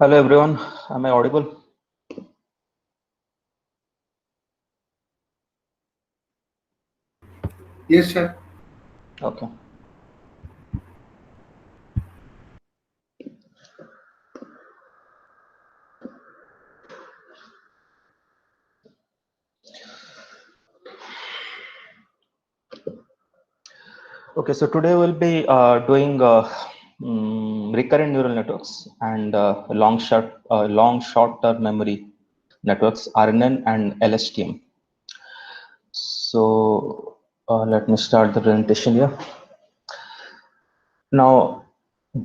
Hello everyone, am I audible? Yes, sir. Okay. Okay, so today we'll be doing recurrent neural networks and long short-term memory networks, RNN and LSTM. So let me start the presentation here. Now,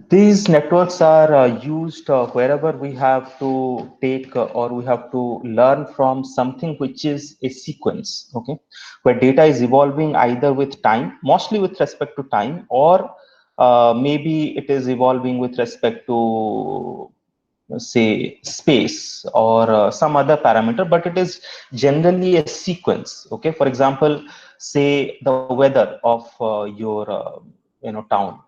these networks are used wherever we have to take or we have to learn from something which is a sequence, okay, where data is evolving either with time, mostly with respect to time, or maybe it is evolving with respect to say space or some other parameter, but it is generally a sequence. Okay, for example, say the weather of your town.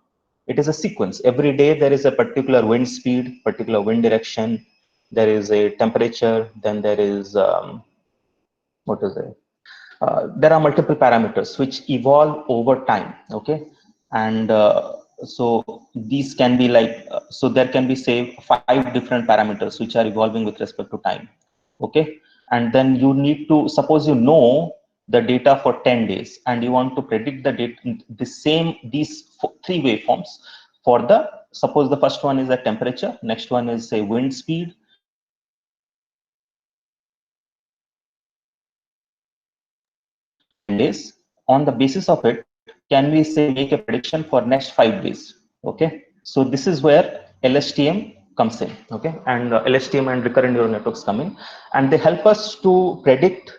It is a sequence. Every day there is a particular wind speed, particular wind direction, there is a temperature, then there is what is it, there are multiple parameters which evolve over time. Okay, and so these can be like so there can be say 5 different parameters which are evolving with respect to time. Okay, and then you need to suppose you know the data for 10 days and you want to predict the date, these three waveforms for the, suppose the first one is the temperature, next one is say wind speed, next one is for 10 days. On the basis of it, can we say make a prediction for next 5 days? Okay, so this is where LSTM comes in. Okay, and LSTM and recurrent neural networks come in, and they help us to predict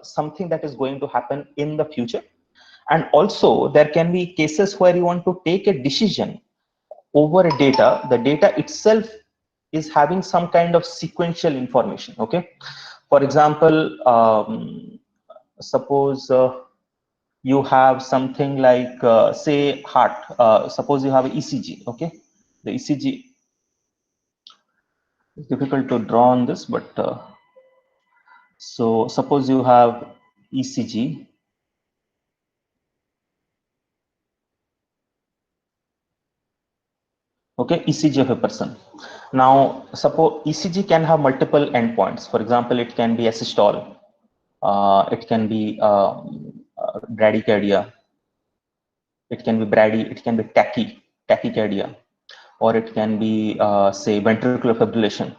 something that is going to happen in the future. And also, there can be cases where you want to take a decision over a data. The data itself is having some kind of sequential information. Okay, for example, suppose you have something like say heart, suppose you have ECG. Okay, the ECG is difficult to draw on this, but so suppose you have ECG. Okay, ECG of a person. Now suppose ECG can have multiple endpoints. For example, it can be asystole, it can be bradycardia, it can be it can be tachycardia, or it can be say ventricular fibrillation,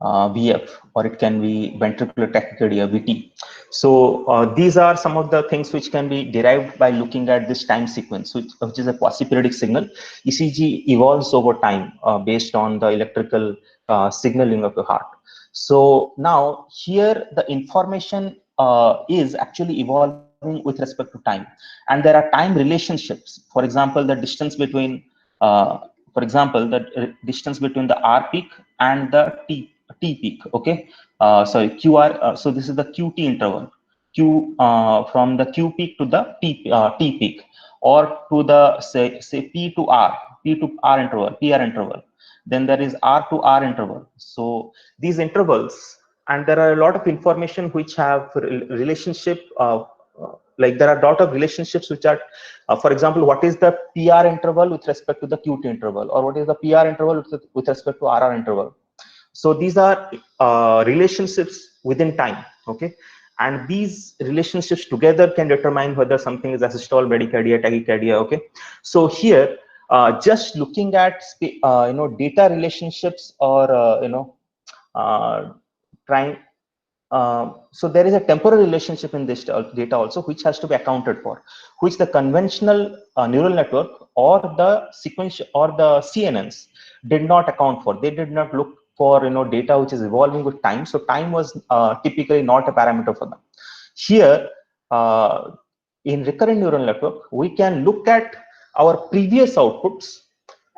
VF, or it can be ventricular tachycardia, VT. So these are some of the things which can be derived by looking at this time sequence, which is a quasi-periodic signal. ECG evolves over time based on the electrical signaling of the heart. So now here the information is actually evolving with respect to time, and there are time relationships. For example, the distance between distance between the R peak and the T peak. Okay, sorry, QR. So this is the QT interval. Q from the Q peak to the T peak, or to the say P to R interval, PR interval. Then there is R to R interval. So these intervals, and there are a lot of information which have relationship. Like there are a lot of relationships which are, for example, what is the PR interval with respect to the QT interval, or what is the PR interval with respect to RR interval. So these are relationships within time. Okay, and these relationships together can determine whether something is asystole, bradycardia, tachycardia. Okay, so here just looking at data relationships, or uh, trying so there is a temporal relationship in this data also, which has to be accounted for, which the conventional neural network or the sequential or the CNNs did not account for. They did not look for data which is evolving with time. So time was typically not a parameter for them. Here, in recurrent neural network, we can look at our previous outputs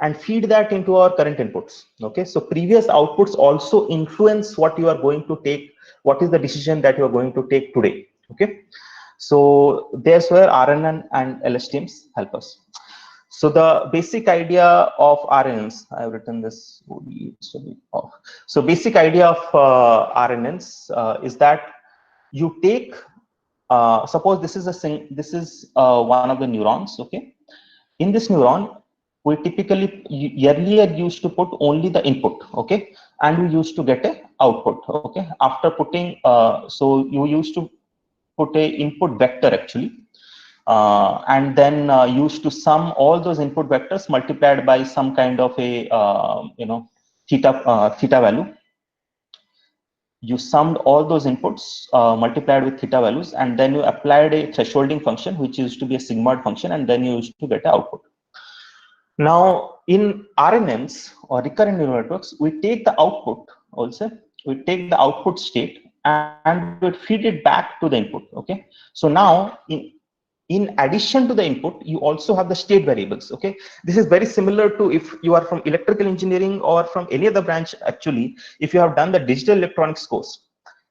and feed that into our current inputs. Okay, so previous outputs also influence what you are going to take, what is the decision that you are going to take today. Okay, so there's where RNN and LSTMs help us. So the basic idea of RNNs, I have written this off. So basic idea of RNNs is that you take, suppose this is one of the neurons, okay? In this neuron, we typically earlier used to put only the input, okay? And we used to get a output, okay? After putting, so you used to put a input vector actually, and then used to sum all those input vectors multiplied by some kind of a theta value. You summed all those inputs multiplied with theta values, and then you applied a thresholding function which used to be a sigmoid function, and then you used to get an output. Now in RNNs or recurrent neural networks, we take the output also, we take the output state and we feed it back to the input, okay? So now in addition to the input, you also have the state variables, okay? This is very similar to if you are from electrical engineering or from any other branch actually, if you have done the digital electronics course,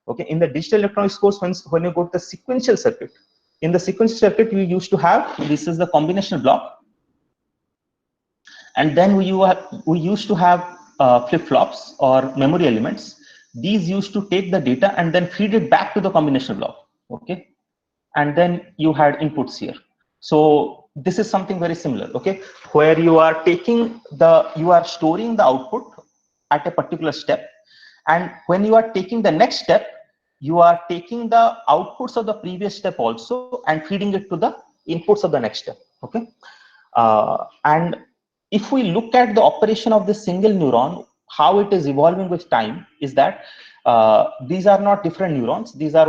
okay? In the digital electronics course, when you go to the sequential circuit, in the sequential circuit, you used to have, this is the combinational block, and then we used to have flip-flops or memory elements. These used to take the data and then feed it back to the combinational block, okay? And then you had inputs here. So this is something very similar, okay? Where you are you are storing the output at a particular step. And when you are taking the next step, you are taking the outputs of the previous step also and feeding it to the inputs of the next step, okay? And if we look at the operation of this single neuron, how it is evolving with time is that these are not different neurons. These are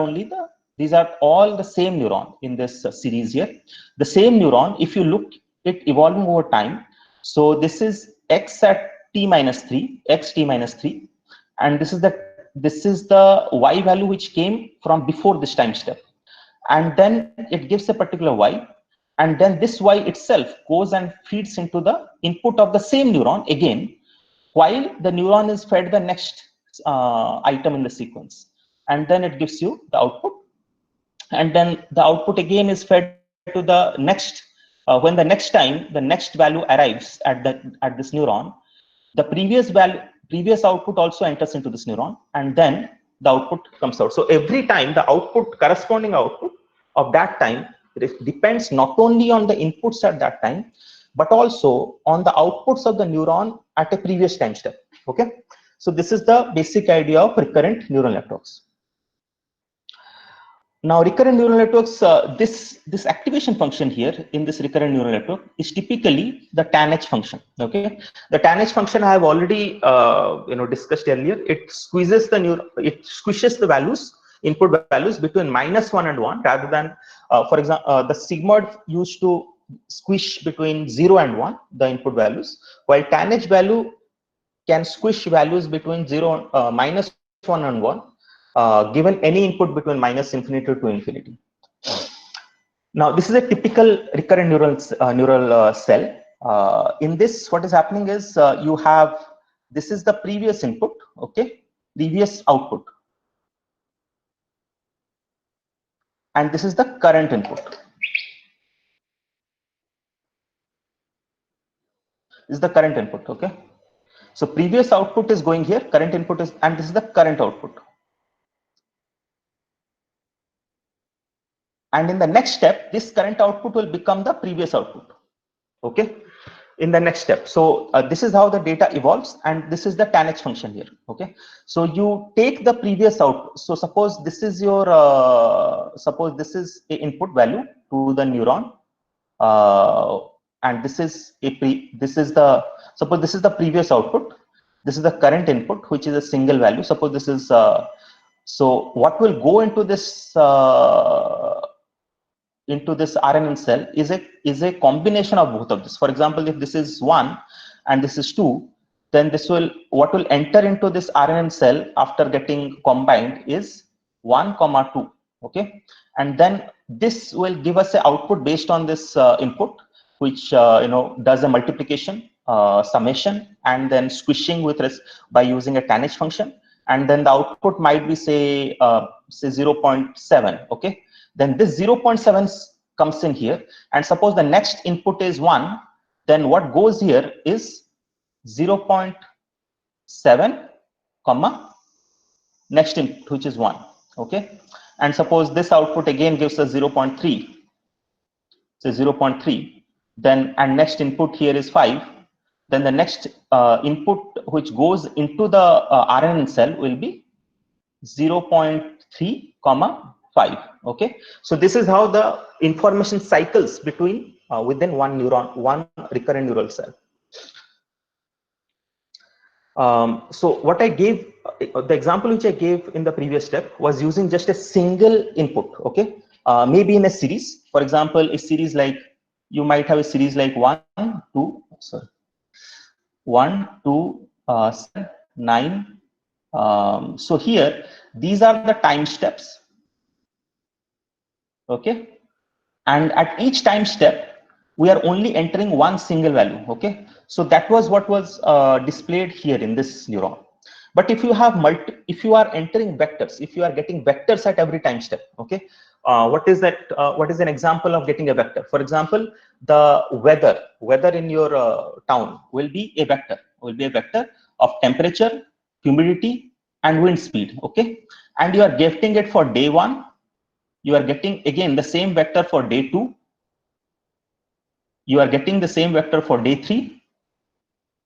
all the same neuron in this series here. The same neuron, if you look it evolving over time, so this is x at t minus 3, x t minus 3, and this is the y value which came from before this time step, and then it gives a particular y, and then this y itself goes and feeds into the input of the same neuron again, while the neuron is fed the next item in the sequence, and then it gives you the output, and then the output again is fed to the next, when the next value arrives at this neuron, the previous output also enters into this neuron, and then the output comes out. So every time the corresponding output of that time, it depends not only on the inputs at that time, but also on the outputs of the neuron at a previous time step, okay? So this is the basic idea of recurrent neural networks. Now, recurrent neural networks, this activation function here in this recurrent neural network is typically the tanh function. Okay, the tanh function I have already discussed earlier. It squishes the values, input values between -1 and 1, rather than, for example, the sigmoid used to squish between 0 and 1, the input values, while tanh value can squish values between -1 and 1. Given any input between -infinity to infinity. Now, this is a typical recurrent neural cell. In this, what is happening is you have, this is the previous input, okay, previous output, and this is the current input. This is the current input, okay. So previous output is going here, current input is, and this is the current output. And in the next step, this current output will become the previous output, okay, in the next step. So this is how the data evolves, and this is the tanh function here, okay. So you take the previous output. So suppose this is your, suppose this is a input value to the neuron, and this is suppose this is the previous output. This is the current input, which is a single value. Suppose this is, so what will go into this RNN cell is a combination of both of this. For example, if this is 1 and this is 2, then what will enter into this RNN cell after getting combined is 1, 2, okay, and then this will give us an output based on this input, which does a multiplication, summation, and then squishing by using a tanh function, and then the output might be say 0.7, okay. Then this 0.7 comes in here, and suppose the next input is 1, then what goes here is 0.7 comma next input, which is 1. Okay, and suppose this output again gives us 0.3, so 0.3, then and next input here is 5, then the next input which goes into the RNN cell will be 0.3 comma 5. Okay, so this is how the information cycles between within one neuron, one recurrent neural cell. So what I gave, the example which I gave in the previous step was using just a single input. Okay, maybe in a series. For example, a series like, you might have a series like 1, 2, 7, 9. So here, these are the time steps. Okay, and at each time step, we are only entering one single value. Okay, so that was what was displayed here in this neuron. But if you have if you are entering vectors, if you are getting vectors at every time step, okay, what is that? What is an example of getting a vector? For example, the weather in your town will be a vector. Will be a vector of temperature, humidity, and wind speed. Okay, and you are getting it for day 1. You are getting again the same vector for day 2. You are getting the same vector for day 3.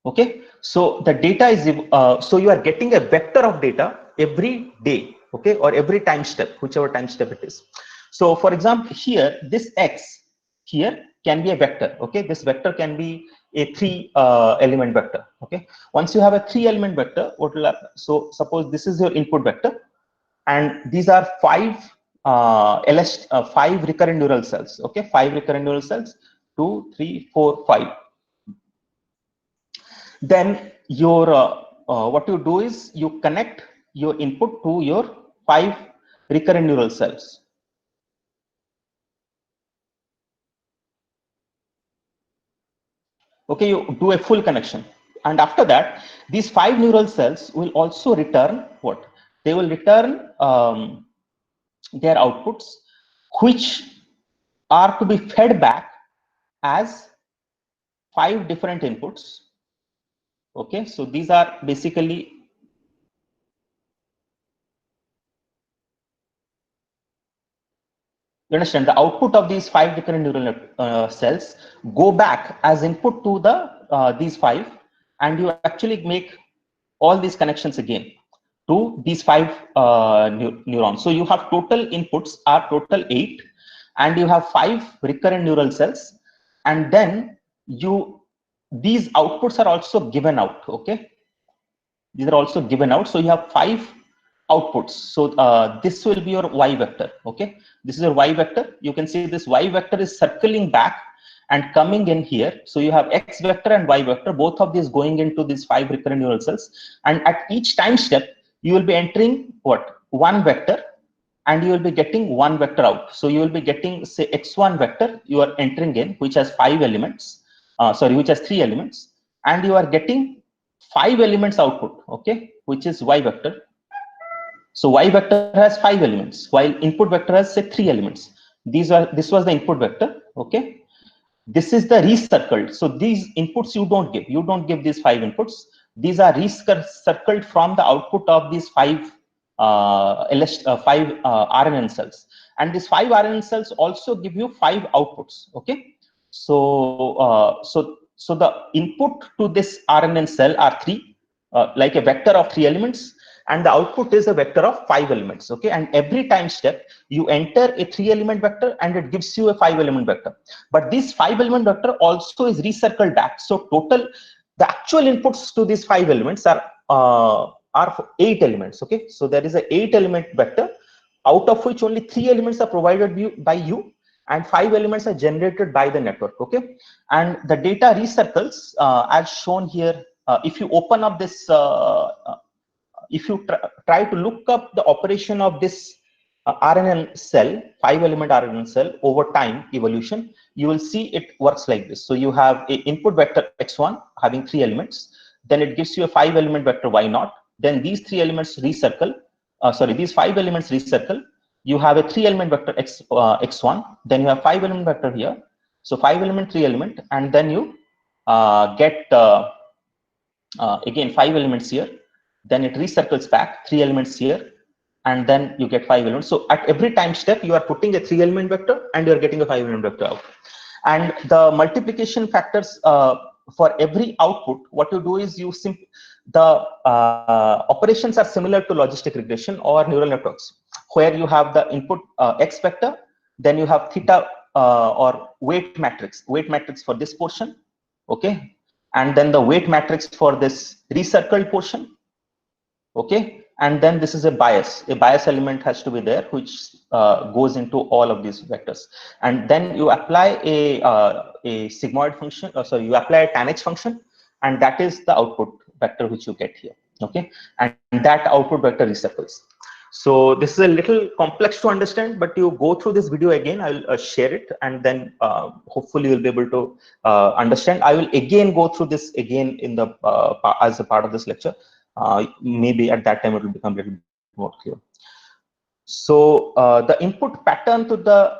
Okay, so the data is so you are getting a vector of data every day, okay, or every time step, whichever time step it is. So for example, here this x here can be a vector. Okay, this vector can be a 3 element vector. Okay, once you have a 3 element vector, what will happen? So suppose this is your input vector, and these are 5 5 recurrent neural cells. Okay, 5 recurrent neural cells, 2, 3, 4, 5. Then your what you do is you connect your input to your 5 recurrent neural cells. Okay, you do a full connection, and after that, these 5 neural cells will also return what? They will return their outputs, which are to be fed back as 5 different inputs. Okay, so these are basically, you understand, the output of these 5 different neural cells go back as input to the these 5, and you actually make all these connections again to these 5 neurons. So you have total inputs are total 8, and you have 5 recurrent neural cells, and then these outputs are also given out. Okay, these are also given out, so you have 5 outputs. So this will be your y vector. Okay, this is your y vector. You can see this y vector is circling back and coming in here. So you have x vector and y vector, both of these going into these 5 recurrent neural cells, and at each time step you will be entering what? One vector, and you will be getting one vector out. So you will be getting, say, x1 vector you are entering in, which has 5 elements, which has 3 elements, and you are getting 5 elements output, okay, which is y vector. So y vector has 5 elements, while input vector has, say, 3 elements. This was the input vector. Okay, this is the recircled. So these inputs you don't give these 5 inputs. These are recircled from the output of these 5 RNN cells, and these 5 RNN cells also give you 5 outputs. Okay, so the input to this RNN cell are 3, like a vector of 3 elements, and the output is a vector of 5 elements. Okay, and every time step you enter a 3 element vector and it gives you a 5 element vector, but this 5 element vector also is recircled back. So total, the actual inputs to these 5 elements are 8 elements. Okay, so there is a 8 element vector, out of which only 3 elements are provided by you, and 5 elements are generated by the network. Okay, and the data recircles as shown here. If you open up this, if you try to look up the operation of this RNN cell, 5 element RNN cell over time evolution, you will see it works like this. So you have a input vector x1 having 3 elements, then it gives you a 5 element vector y0, then these 3 elements recircle, these 5 elements recircle, you have a 3 element vector x1, then you have 5 element vector here, so 5 element, 3 element, and then you get again 5 elements here, then it recircles back 3 elements here, and then you get 5 elements. So at every time step, you are putting a 3 element vector and you are getting a 5 element vector out. And the multiplication factors for every output, what you do is you the operations are similar to logistic regression or neural networks, where you have the input x vector, then you have theta or weight matrix for this portion, okay, and then the weight matrix for this recircled portion, okay, and then this is a bias element has to be there, which goes into all of these vectors, and then you apply a sigmoid function, sorry, you apply a tanh function, and that is the output vector which you get here, okay, and that output vector recircles. So this is a little complex to understand, but you go through this video again, I will share it, and then hopefully you'll be able to understand. I will again go through this again in the as a part of this lecture. Maybe at that time it will become a little more clear. So the input pattern to the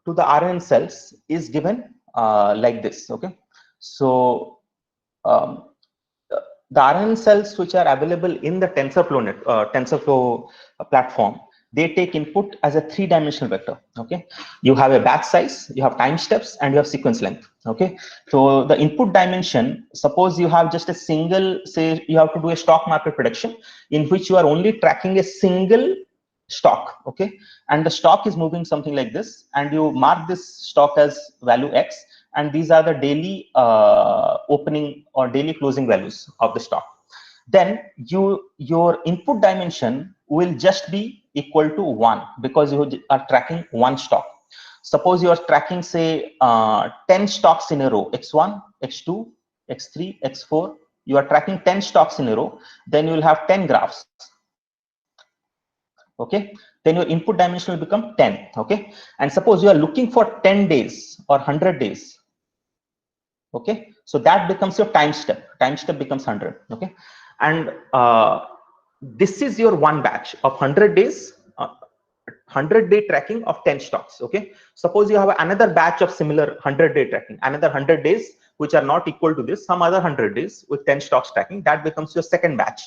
RNN cells is given like this, okay. So the RNN cells which are available in the TensorFlow platform, they take input as a 3-dimensional vector, okay. You have a batch size, you have time steps, and you have sequence length, okay. So the input dimension, suppose you have just a single, say you have to do a stock market prediction in which you are only tracking a single stock, okay, and the stock is moving something like this, and you mark this stock as value x, and these are the daily opening or daily closing values of the stock. Then your input dimension will just be equal to 1 because you are tracking one stock. Suppose you are tracking, say 10 stocks in a row, x1, x2, x3, x4, you are tracking 10 stocks in a row, then you will have 10 graphs, okay, then your input dimension will become 10, okay. And suppose you are looking for 10 days or 100 days, okay, so that becomes your time step becomes 100, okay. And this is your one batch of 100 days, 100-day tracking of 10 stocks, okay. Suppose you have another batch of similar 100-day tracking, another 100 days which are not equal to this, some other 100 days with 10 stocks tracking, that becomes your second batch,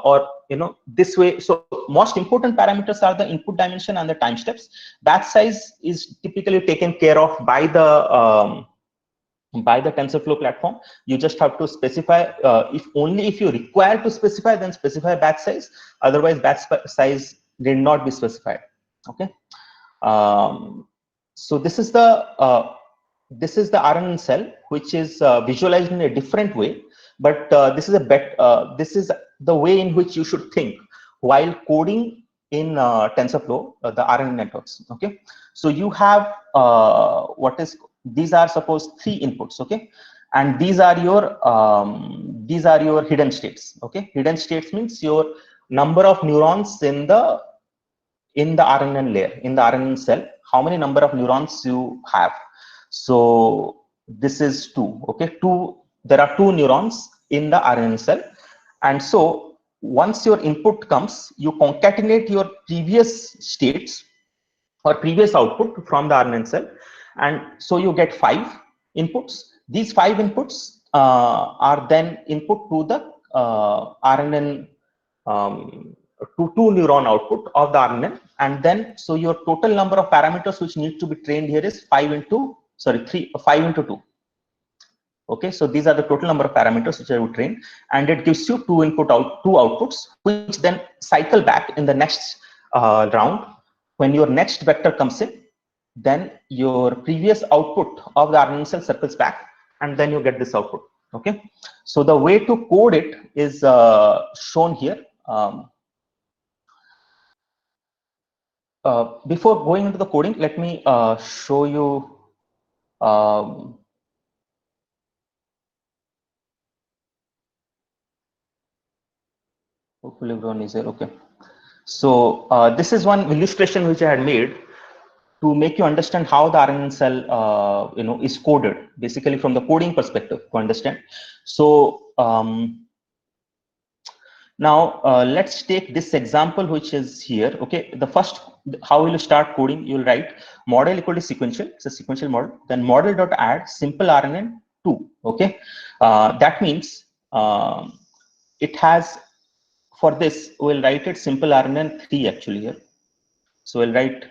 or you know, this way. So most important parameters are the input dimension and the time steps. Batch size is typically taken care of by the TensorFlow platform. You just have to specify, if you require to specify, then specify batch size, otherwise batch size need not be specified, okay. So this is the RNN cell, which is visualized in a different way, but this is the way in which you should think while coding in TensorFlow, the RNN networks, okay. So you have these are suppose 3 inputs, okay, and these are your hidden states, okay. Hidden states means your number of neurons in the RNN layer, in the RNN cell, how many number of neurons you have. So this is 2, okay. There are 2 neurons in the RNN cell, and so once your input comes, you concatenate your previous states or previous output from the RNN cell, and so you get 5 inputs. These 5 inputs are then input to the RNN, to 2 neuron output of the RNN, and then so your total number of parameters which need to be trained here is 5 into 2. Okay, so these are the total number of parameters which I would train, and it gives you 2 outputs, which then cycle back in the next round. When your next vector comes in, then your previous output of the RNN cell circles back, and then you get this output, okay. So the way to code it is shown here. Before going into the coding, let me show you hopefully everyone is there, okay. So this is one illustration which I had made to make you understand how the RNN cell is coded, basically from the coding perspective to understand. So now let's take this example which is here, okay. The first, how will you start coding? You'll write model equal to sequential, it's a sequential model, then model dot add simple RNN 2. Okay, that means it has, for this we'll write it simple RNN 3 actually here. So we'll write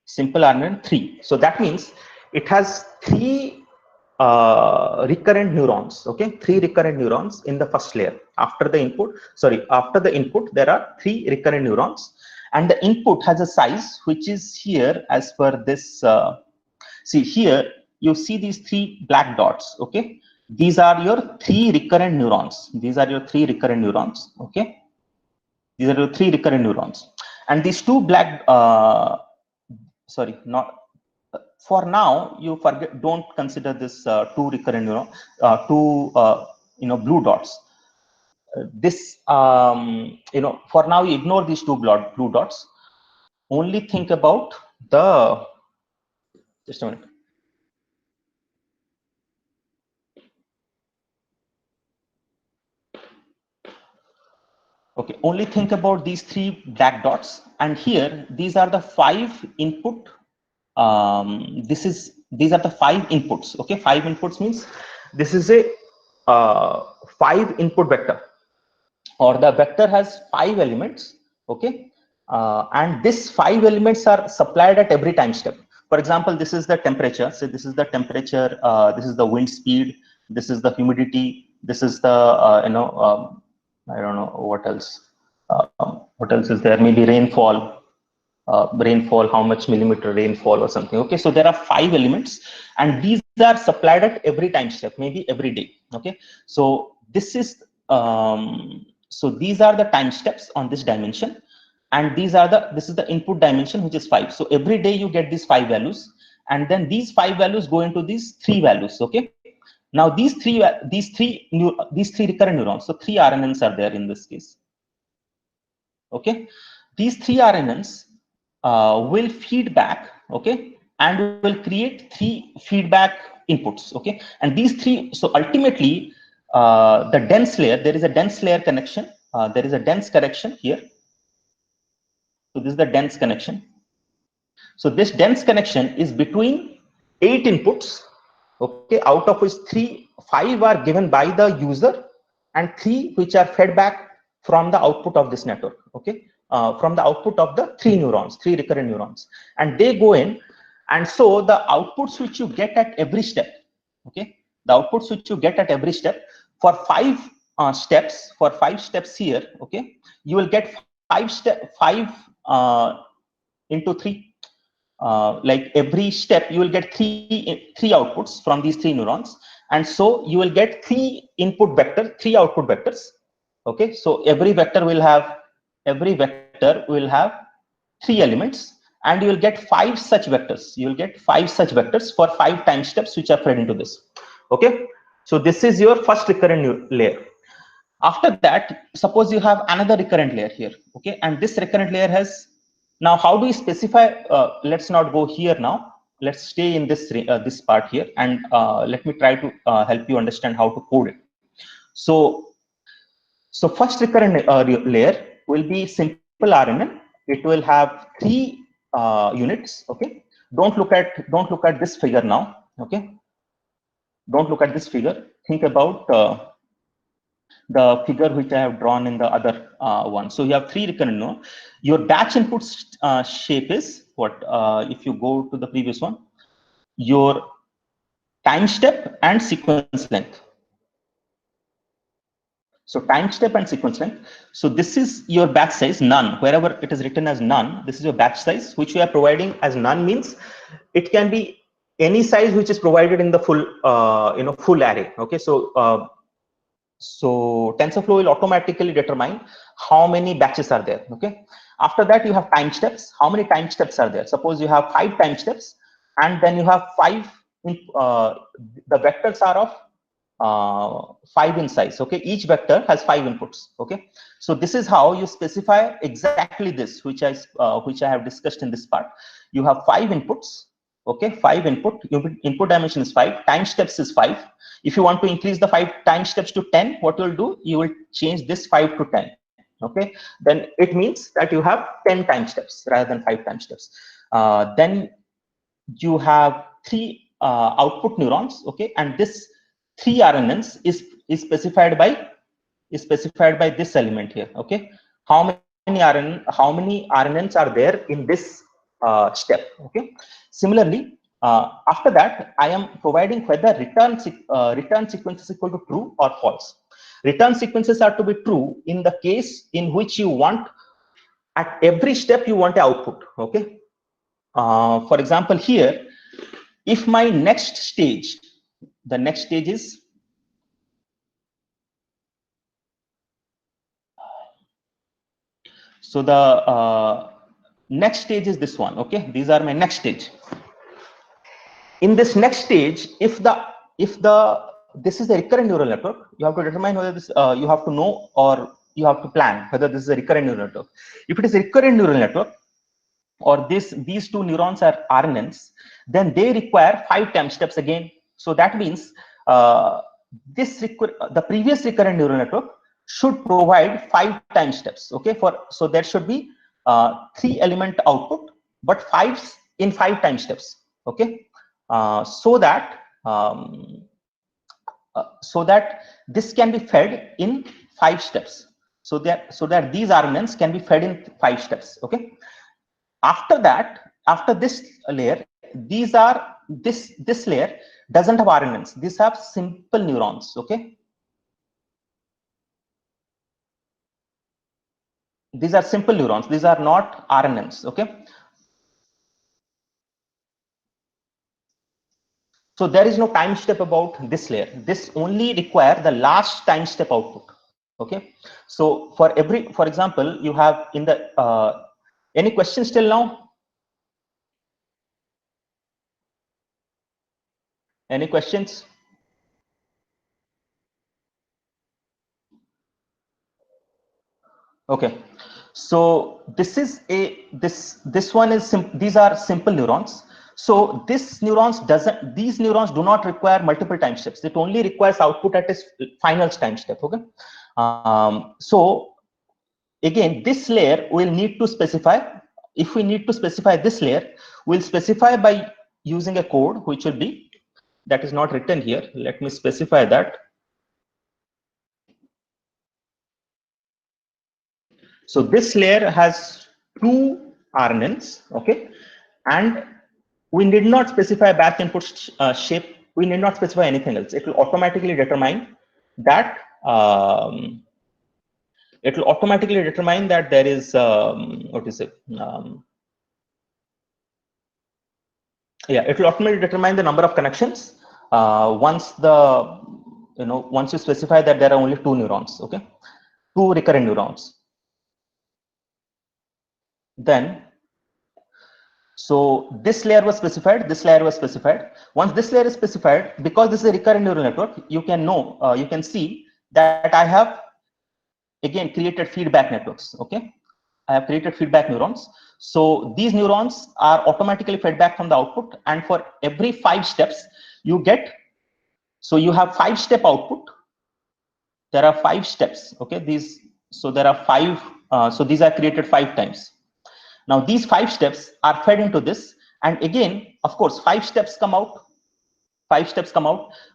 simple RNN 3. So that means it has 3 recurrent neurons. Okay, 3 recurrent neurons in the first layer. After the input, after the input, there are 3 recurrent neurons, and the input has a size which is here as per this. See here, you see these 3 black dots. Okay, these are your 3 recurrent neurons. These are your 3 recurrent neurons. Okay, these are your 3 recurrent neurons, and these 2 black. Sorry, not for now. You forget. Don't consider this 2 recurrent neuron, 2 blue dots. This for now you ignore these 2 blue dots. Only think about the. Just a minute. Okay, only think about these 3 black dots, and here these are the 5 input. These are the 5 inputs. Okay, 5 inputs means this is a 5 input vector, or the vector has 5 elements. Okay, and these 5 elements are supplied at every time step. For example, this is the temperature. So this is the temperature. This is the wind speed. This is the humidity. This is the I don't know what else. What else is there? Maybe rainfall. Rainfall, how much millimeter rainfall or something. Okay, so there are 5 elements, and these are supplied at every time step, maybe every day. Okay, so this is so these are the time steps on this dimension, and this is the input dimension, which is 5. So every day you get these 5 values, and then these 5 values go into these 3 values. Okay, now these three recurrent neurons, so 3 RNNs are there in this case. Okay, these 3 RNNs will feed back. Okay, and will create 3 feedback inputs. Okay, and these 3, so ultimately the dense layer, there is a dense layer connection. There is a dense connection here. So this is the dense connection. So this dense connection is between 8 inputs. Okay, out of which 5 are given by the user, and 3 which are fed back from the output of this network. Okay, from the output of the 3 neurons, 3 recurrent neurons, and they go in. And so the outputs which you get at every step. Okay, the outputs which you get at every step for 5 steps, for 5 steps here. Okay, you will get 5 into 3. Like every step you will get three outputs from these 3 neurons, and so you will get 3 input vector, 3 output vectors. Okay, so every vector will have 3 elements, and you will get 5 such vectors. You will get 5 such vectors for 5 time steps which are fed into this. Okay, so this is your first recurrent layer. After that, suppose you have another recurrent layer here. Okay, and this recurrent layer has, now how do we specify? Let's not go here now. Let's stay in this this part here, and let me try to help you understand how to code it. So first recurrent layer will be simple RNN. It will have 3 units. Okay, don't look at this figure now. Okay, don't look at this figure. Think about the figure which I have drawn in the other one. So you have 3 recurrent nodes. Your batch input shape is what? If you go to the previous one, your time step and sequence length. So time step and sequence length. So this is your batch size, none. Wherever it is written as none, this is your batch size, which we are providing as none. Means it can be any size which is provided in the full full array. Okay, so TensorFlow will automatically determine how many batches are there. Okay, after that you have time steps. How many time steps are there? Suppose you have 5 time steps, and then you have 5 the vectors are of 5 in size. Okay, each vector has 5 inputs. Okay, so this is how you specify exactly this, which I have discussed in this part. You have 5 inputs. Okay, 5 input dimension is 5, time steps is 5. If you want to increase the 5 time steps to 10, what you'll do, you will change this 5 to 10. Okay, then it means that you have 10 time steps rather than 5 time steps. Then you have 3 output neurons, okay, and this 3 RNNs is specified by this element here, okay. How many RNNs are there in this step, okay. Similarly, after that, I am providing whether return sequence is equal to true or false. Return sequences are to be true in the case in which you want at every step you want an output, okay. For example, here, if my next stage, the next stage is, so the next stage is this one, okay. These are my next stage. In this next stage, if this is a recurrent neural network, you have to determine whether this you have to know, or you have to plan whether this is a recurrent neural network. If it is a recurrent neural network, or these two neurons are RNNs, then they require 5 time steps again. So that means the previous recurrent neural network should provide 5 time steps, okay. So there should be 3 element output, but 5 in 5 time steps, okay. So that this can be fed in 5 steps, so that these RNNs can be fed in 5 steps, okay. After that, after this layer, this layer doesn't have RNNs. These have simple neurons, okay. These are simple neurons. These are not RNNs, okay. So there is no time step about this layer. This only require the last time step output, okay. So for example, you have in the any questions till now? Any questions? Okay, so this one is these are simple neurons. So these neurons do not require multiple time steps. It only requires output at its final time step, okay. So again, this layer will need to specify. If we need to specify this layer, we'll specify by using a code which will be, that is not written here. Let me specify that. So this layer has 2 RNNs, okay, and we need not specify batch input shape. We need not specify anything else. It will automatically determine that. It will automatically determine that there is what is it? Yeah, it will automatically determine the number of connections once you specify that there are only 2 neurons, okay, 2 recurrent neurons. Then, so this layer was specified, this layer was specified. Once this layer is specified, because this is a recurrent neural network, you can see that I have again created feedback networks, okay. I have created feedback neurons. So these neurons are automatically fed back from the output, and for every 5 steps you get, so you have 5-step output. There are 5 steps, okay. There are 5, so these are created 5 times. Now these 5 steps are fed into this, and again, of course, 5 steps come out,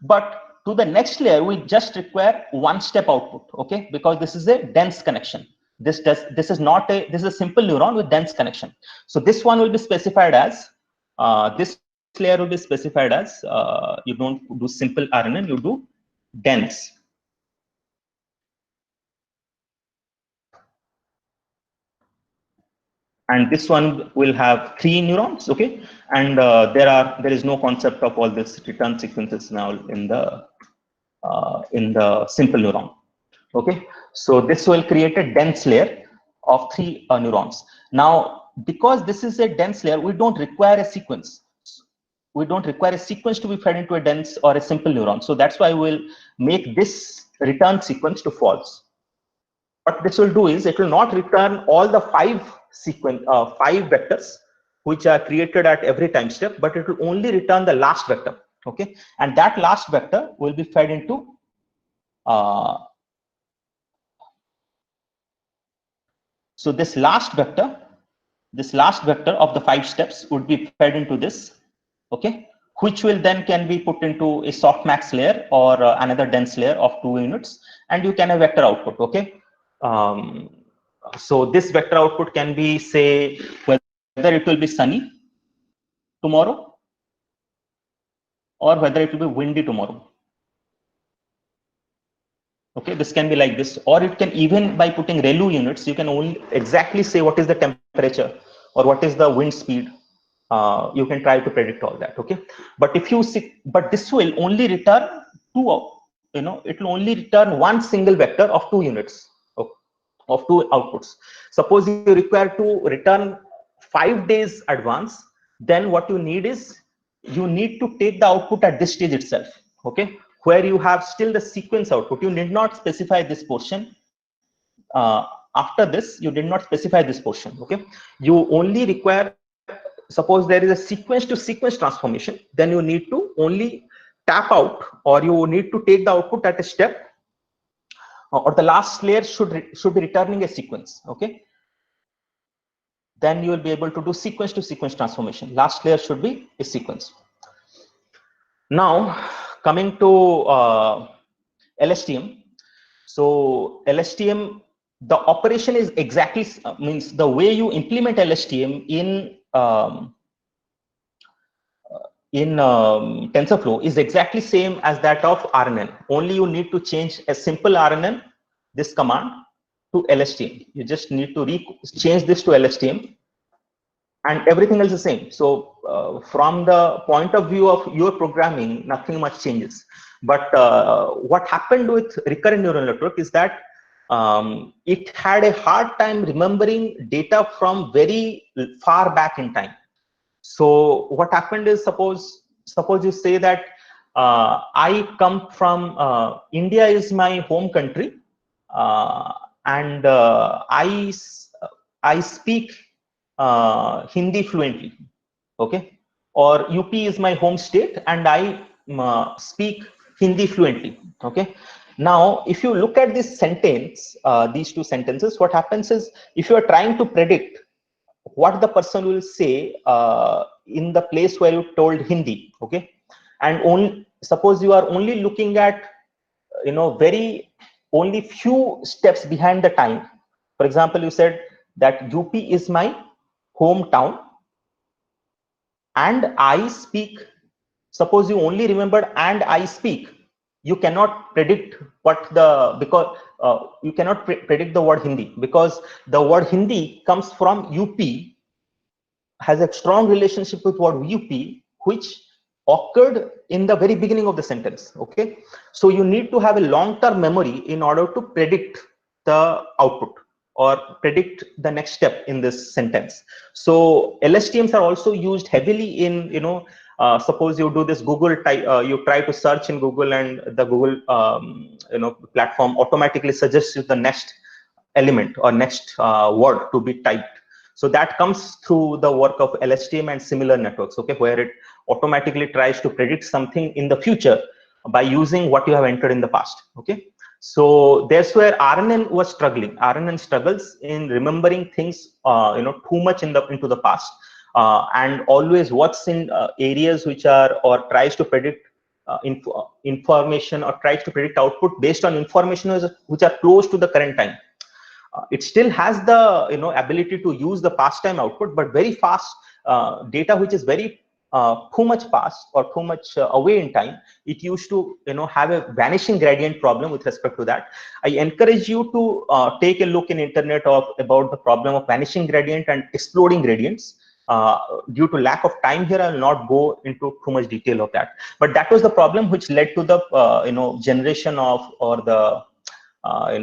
but to the next layer we just require 1-step output, okay, because this is a dense connection. This is a simple neuron with dense connection. So this one will be specified as this layer will be specified as you don't do simple RNN, you do dense. And this one will have 3 neurons, okay, and there is no concept of all this return sequences now in the simple neuron, okay. So this will create a dense layer of 3 neurons. Now, because this is a dense layer, we don't require a sequence. We don't require a sequence to be fed into a dense or a simple neuron. So that's why we'll make this return sequence to false. What this will do is it will not return all the 5 vectors which are created at every time step, but it will only return the last vector, okay, and that last vector will be fed into so this last vector of the 5 steps would be fed into this, okay, which will then can be put into a softmax layer or another dense layer of 2 units, and you can have vector output. Okay, so this vector output can be, say, whether it will be sunny tomorrow or whether it will be windy tomorrow. Okay, this can be like this, or it can, even by putting ReLU units, you can only exactly say what is the temperature or what is the wind speed. You can try to predict all that. Okay, but if you see, but this will only return two, it will only return one single vector of 2 units of 2 outputs. Suppose you require to return 5 days advance, then what you need is, you need to take the output at this stage itself. Okay, where you have still the sequence output. You need not specify this portion. After this, you did not specify this portion. Okay, you only require, suppose there is a sequence to sequence transformation, then you need to only tap out, or you need to take the output at a step, or the last layer should be returning a sequence. Okay, then you will be able to do sequence to sequence transformation. Last layer should be a sequence. Now coming to LSTM. So LSTM, the operation is exactly, means the way you implement LSTM in TensorFlow is exactly same as that of RNN. Only you need to change a simple RNN, this command, to LSTM. You just need to change this to LSTM, and everything else is the same. So from the point of view of your programming, nothing much changes. But what happened with recurrent neural network is that it had a hard time remembering data from very far back in time. So what happened is, suppose you say that I come from India is my home country, and I speak Hindi fluently. Okay, or UP is my home state and I speak Hindi fluently. Okay, now if you look at this sentence, these two sentences, what happens is, if you are trying to predict what the person will say in the place where you told Hindi, okay, and suppose you are only looking at, very only few steps behind the time. For example, you said that UP is my hometown and I speak. Suppose you only remembered and I speak, you cannot predict because you cannot predict the word Hindi, because the word Hindi comes from UP, has a strong relationship with word UP, which occurred in the very beginning of the sentence. Okay, so you need to have a long-term memory in order to predict the output or predict the next step in this sentence. So LSTMs are also used heavily in, suppose you do this Google you try to search in Google, and the Google platform automatically suggests you the next element or next word to be typed. So that comes through the work of LSTM and similar networks, okay, where it automatically tries to predict something in the future by using what you have entered in the past. Okay, so that's where RNN was struggling. RNN struggles in remembering things, too much into the past, and always works in areas which are, or tries to predict information, or tries to predict output based on information which are close to the current time. It still has the ability to use the past time output, but very fast data which is very too much past or too much away in time, it used to have a vanishing gradient problem with respect to that. I encourage you to take a look in internet about the problem of vanishing gradient and exploding gradients. Due to lack of time here, I will not go into too much detail of that, but that was the problem which led to the generation of, or the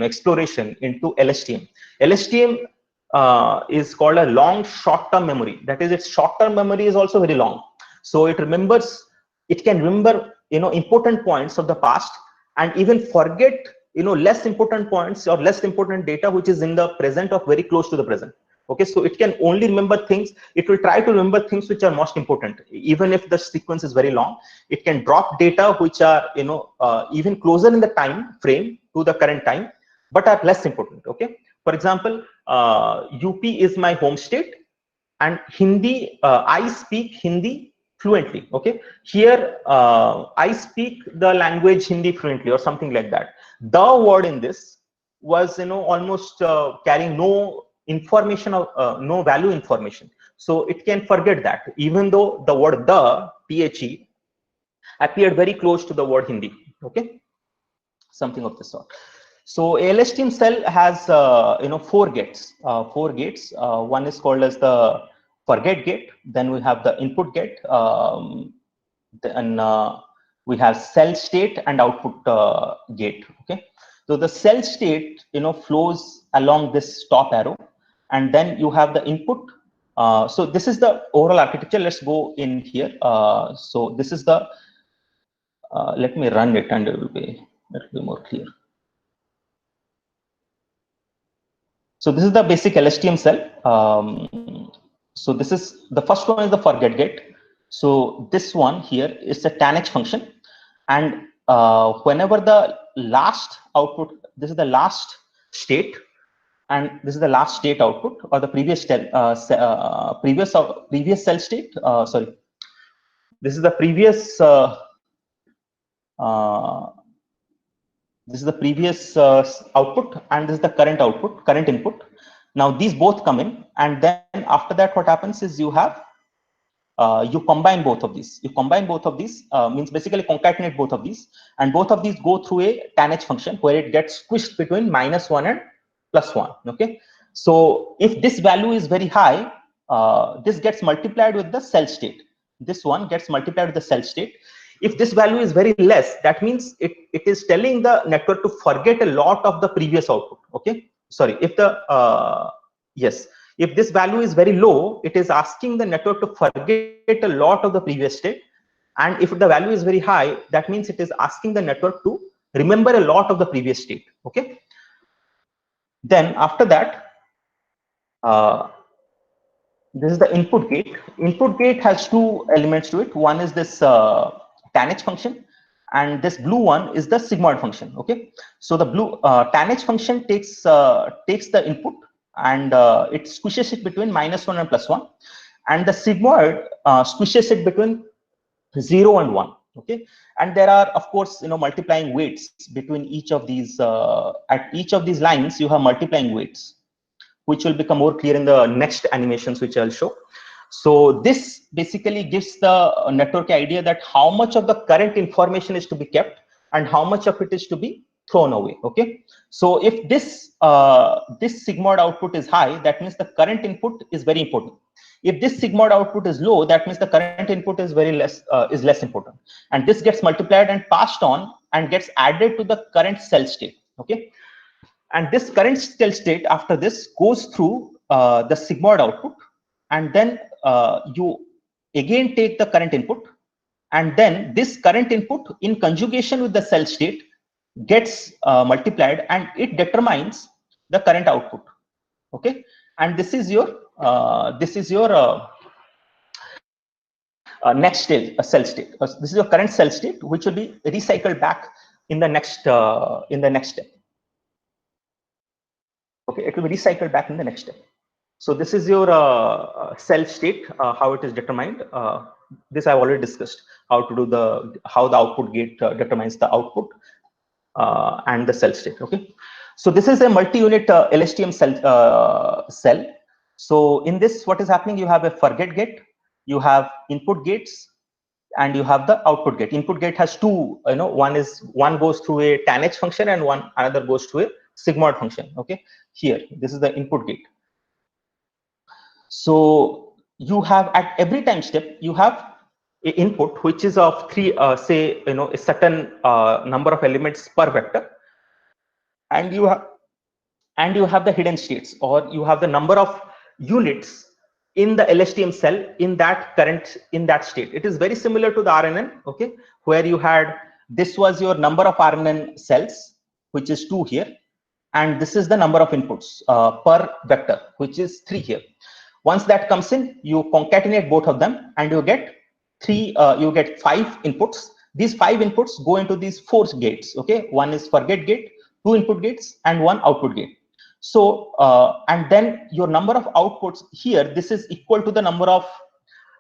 exploration into LSTM. LSTM is called a long short-term memory. That is, its short-term memory is also very long. So it can remember important points of the past, and even forget less important points or less important data which is in the present or very close to the present. Okay, so it can only remember things. It will try to remember things which are most important, even if the sequence is very long. It can drop data which are even closer in the time frame to the current time, but are less important. Okay, for example, UP is my home state, and Hindi, I speak Hindi fluently. Okay, here I speak the language Hindi fluently or something like that. The word in this was, almost carrying no information or no value information. So it can forget that, even though the word the, the, appeared very close to the word Hindi. Okay, something of the sort. So LSTM cell has four gates. Four gates. One is called as the forget gate. Then we have the input gate. Then we have cell state and output gate. Okay. So the cell state flows along this top arrow, and then you have the input. So this is the overall architecture. Let's go in here. So this is the. Let me run it, and it will be more clear. So this is the basic LSTM cell. So this is the first one is the forget gate. So this one here is a tanh function, and whenever the last output, this is the last state, and this is the last state output or the previous previous cell state. Sorry, this is the previous. This is the previous output, and this is the current output, current input. Now these both come in, and then after that, what happens is you combine both of these. You combine both of these means basically concatenate both of these, and both of these go through a tanh function where it gets squished between -1 and +1. Okay, so if this value is very high, this gets multiplied with the cell state. This one gets multiplied with the cell state. If this value is very less, that means it is telling the network to forget a lot of the previous output. Okay, sorry, if the yes, if this value is very low, it is asking the network to forget a lot of the previous state. And if the value is very high, that means it is asking the network to remember a lot of the previous state. Okay, then after that, this is the input gate. Input gate has two elements to it. One is this tanh function, and this blue one is the sigmoid function. Okay, so the blue tanh function takes the input, and it squishes it between -1 and +1, and the sigmoid squishes it between 0 and 1. Okay, and there are, of course, multiplying weights between each of these. At each of these lines, you have multiplying weights, which will become more clear in the next animations, which I'll show. So this basically gives the network idea that how much of the current information is to be kept and how much of it is to be thrown away. Okay, so if this this sigmoid output is high, that means the current input is very important. If this sigmoid output is low, that means the current input is less important, and this gets multiplied and passed on and gets added to the current cell state. Okay, and this current cell state after this goes through the sigmoid output, and then you again take the current input, and then this current input in conjugation with the cell state gets multiplied, and it determines the current output. Okay, and this is your next stage, a cell state. This is your current cell state, which will be recycled back in the next step. Okay, it will be recycled back in the next step. So this is your cell state, how it is determined. This I've already discussed, how the output gate determines the output and the cell state. Okay, so this is a multi-unit LSTM cell. So in this, what is happening? You have a forget gate, you have input gates, and you have the output gate. Input gate has two. One goes through a tanh function, and another goes through a sigmoid function. Okay, here this is the input gate. So you have at every time step you have a input which is of three, say a certain number of elements per vector, and you have the hidden states, or you have the number of units in the LSTM cell in that state. It is very similar to the RNN. Okay, where you had, this was your number of RNN cells, which is 2 here, and this is the number of inputs per vector, which is 3 here. Once that comes in, you concatenate both of them, and you get 5 inputs. These 5 inputs go into these 4 gates. Okay, one is forget gate, 2 input gates, and 1 output gate. So and then your number of outputs here, this is equal to the number of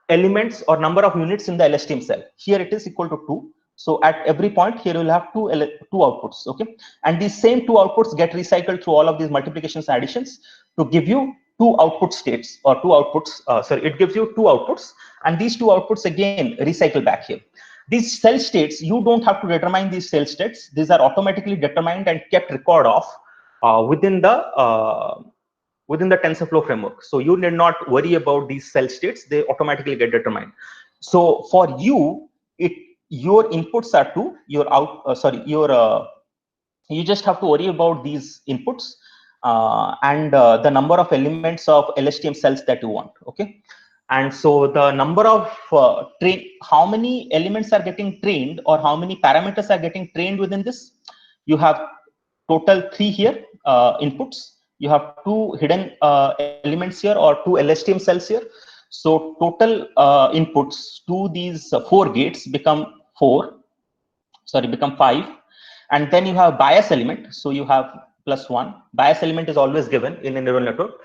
elements or number of units in the LSTM cell. Here it is equal to 2. So at every point here, you'll have two outputs, okay? And these same two outputs get recycled through all of these multiplications and additions to give you two output states or two outputs. It gives you two outputs, and these two outputs again recycle back here. These cell states, you don't have to determine these cell states. These are automatically determined and kept record of within the TensorFlow framework. So you need not worry about these cell states. They automatically get determined. So for you, your inputs are two, you just have to worry about these inputs and the number of elements of LSTM cells that you want, okay? And so the number of how many elements are getting trained, or how many parameters are getting trained within this, you have total 3 here inputs. You have 2 hidden elements here, or 2 LSTM cells here. So total inputs to these 4 gates become 5. And then you have bias element. So you have +1. Bias element is always given in a neural network,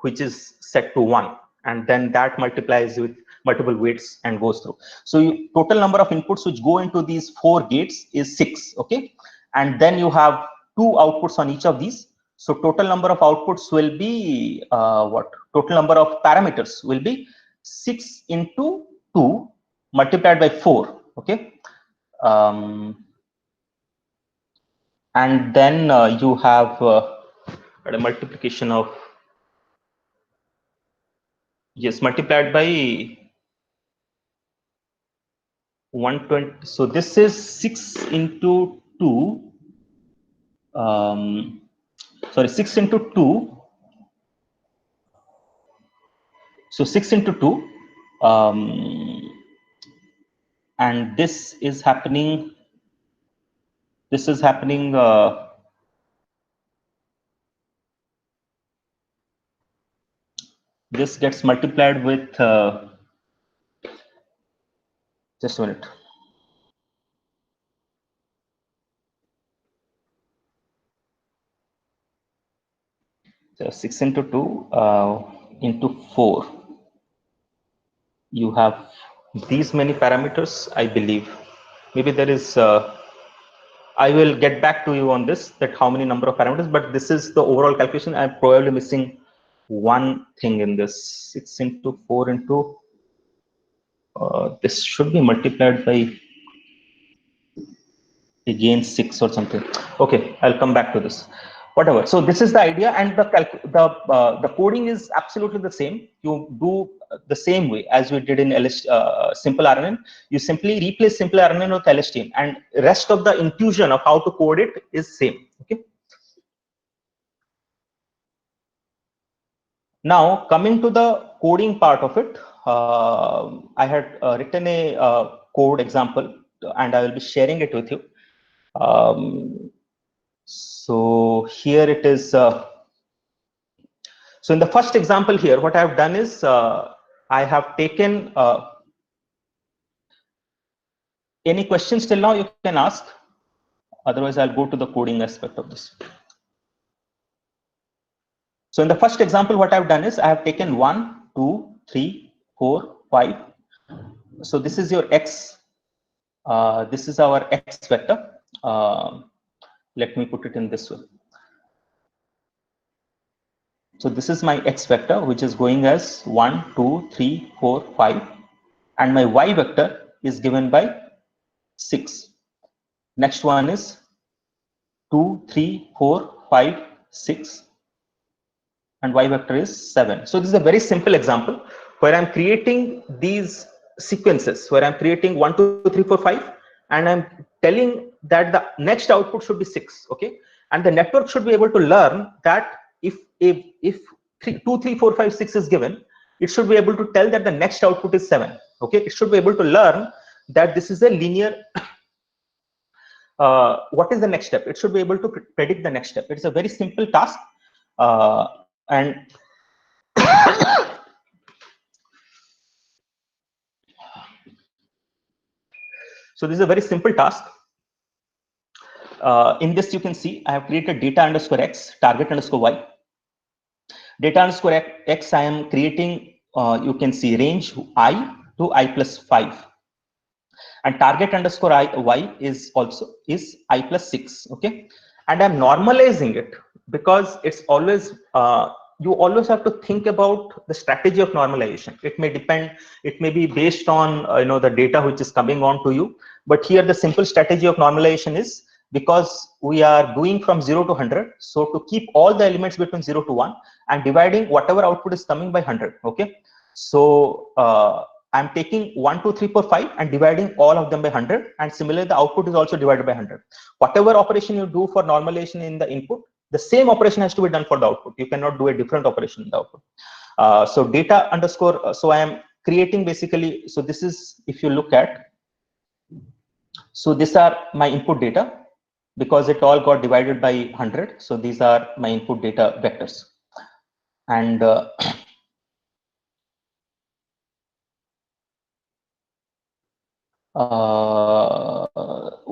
which is set to 1. And then that multiplies with multiple weights and goes through. So total number of inputs which go into these 4 gates is 6, okay? And then you have 2 outputs on each of these. So total number of outputs will be total number of parameters will be 6 into 2 multiplied by 4, okay? And then you have a multiplication of, yes, multiplied by 120. So this is 6 into 2. 6 into 2. So 6 into 2. And this is happening. This is happening. This gets multiplied with. Just a minute. So 6 into 2 into 4. You have these many parameters, I believe. Maybe there is. I will get back to you on this, that how many number of parameters, but this is the overall calculation. I'm probably missing one thing in this. 6 into 4 into this should be multiplied by again 6 or something. Okay, I'll come back to this. Whatever. So this is the idea, and the coding is absolutely the same. You do the same way as we did in simple RNN. You simply replace simple RNN with LSTM, and rest of the intuition of how to code it is same. Okay. Now coming to the coding part of it, I had written a code example, and I will be sharing it with you. So here it is. So in the first example here, what I have done is I have taken any questions till now you can ask. Otherwise, I'll go to the coding aspect of this. So in the first example, what I've done is I have taken 1, 2, 3, 4, 5. So this is your x. This is our x vector. Let me put it in this way. So this is my x vector, which is going as 1, 2, 3, 4, 5. And my y vector is given by 6. Next one is 2, 3, 4, 5, 6. And y vector is 7. So this is a very simple example where I'm creating these sequences, where I'm creating 1, 2, 3, 4, 5. And I'm telling that the next output should be 6. Okay. And the network should be able to learn that if 2, 3, 4, 5, 6 is given, it should be able to tell that the next output is 7. Okay. It should be able to learn that this is a linear. What is the next step? It should be able to predict the next step. It's a very simple task. And so this is a very simple task. In this, you can see I have created data underscore x, target underscore y. Data underscore x, I am creating you can see range I to I plus 5, and target underscore y is also is I plus 6. Okay, and I'm normalizing it because it's always you always have to think about the strategy of normalization. It may depend, it may be based on the data which is coming on to you, but here the simple strategy of normalization is, because we are doing from 0 to 100, so to keep all the elements between 0 to 1 and dividing whatever output is coming by 100. Okay, so I'm taking 1, 2, 3, 4, 5 and dividing all of them by 100, and similarly the output is also divided by 100. Whatever operation you do for normalization in the input, the same operation has to be done for the output. You cannot do a different operation in the output. So data underscore, so I am creating basically, so this is, if you look at, so these are my input data, because it all got divided by 100. So these are my input data vectors. And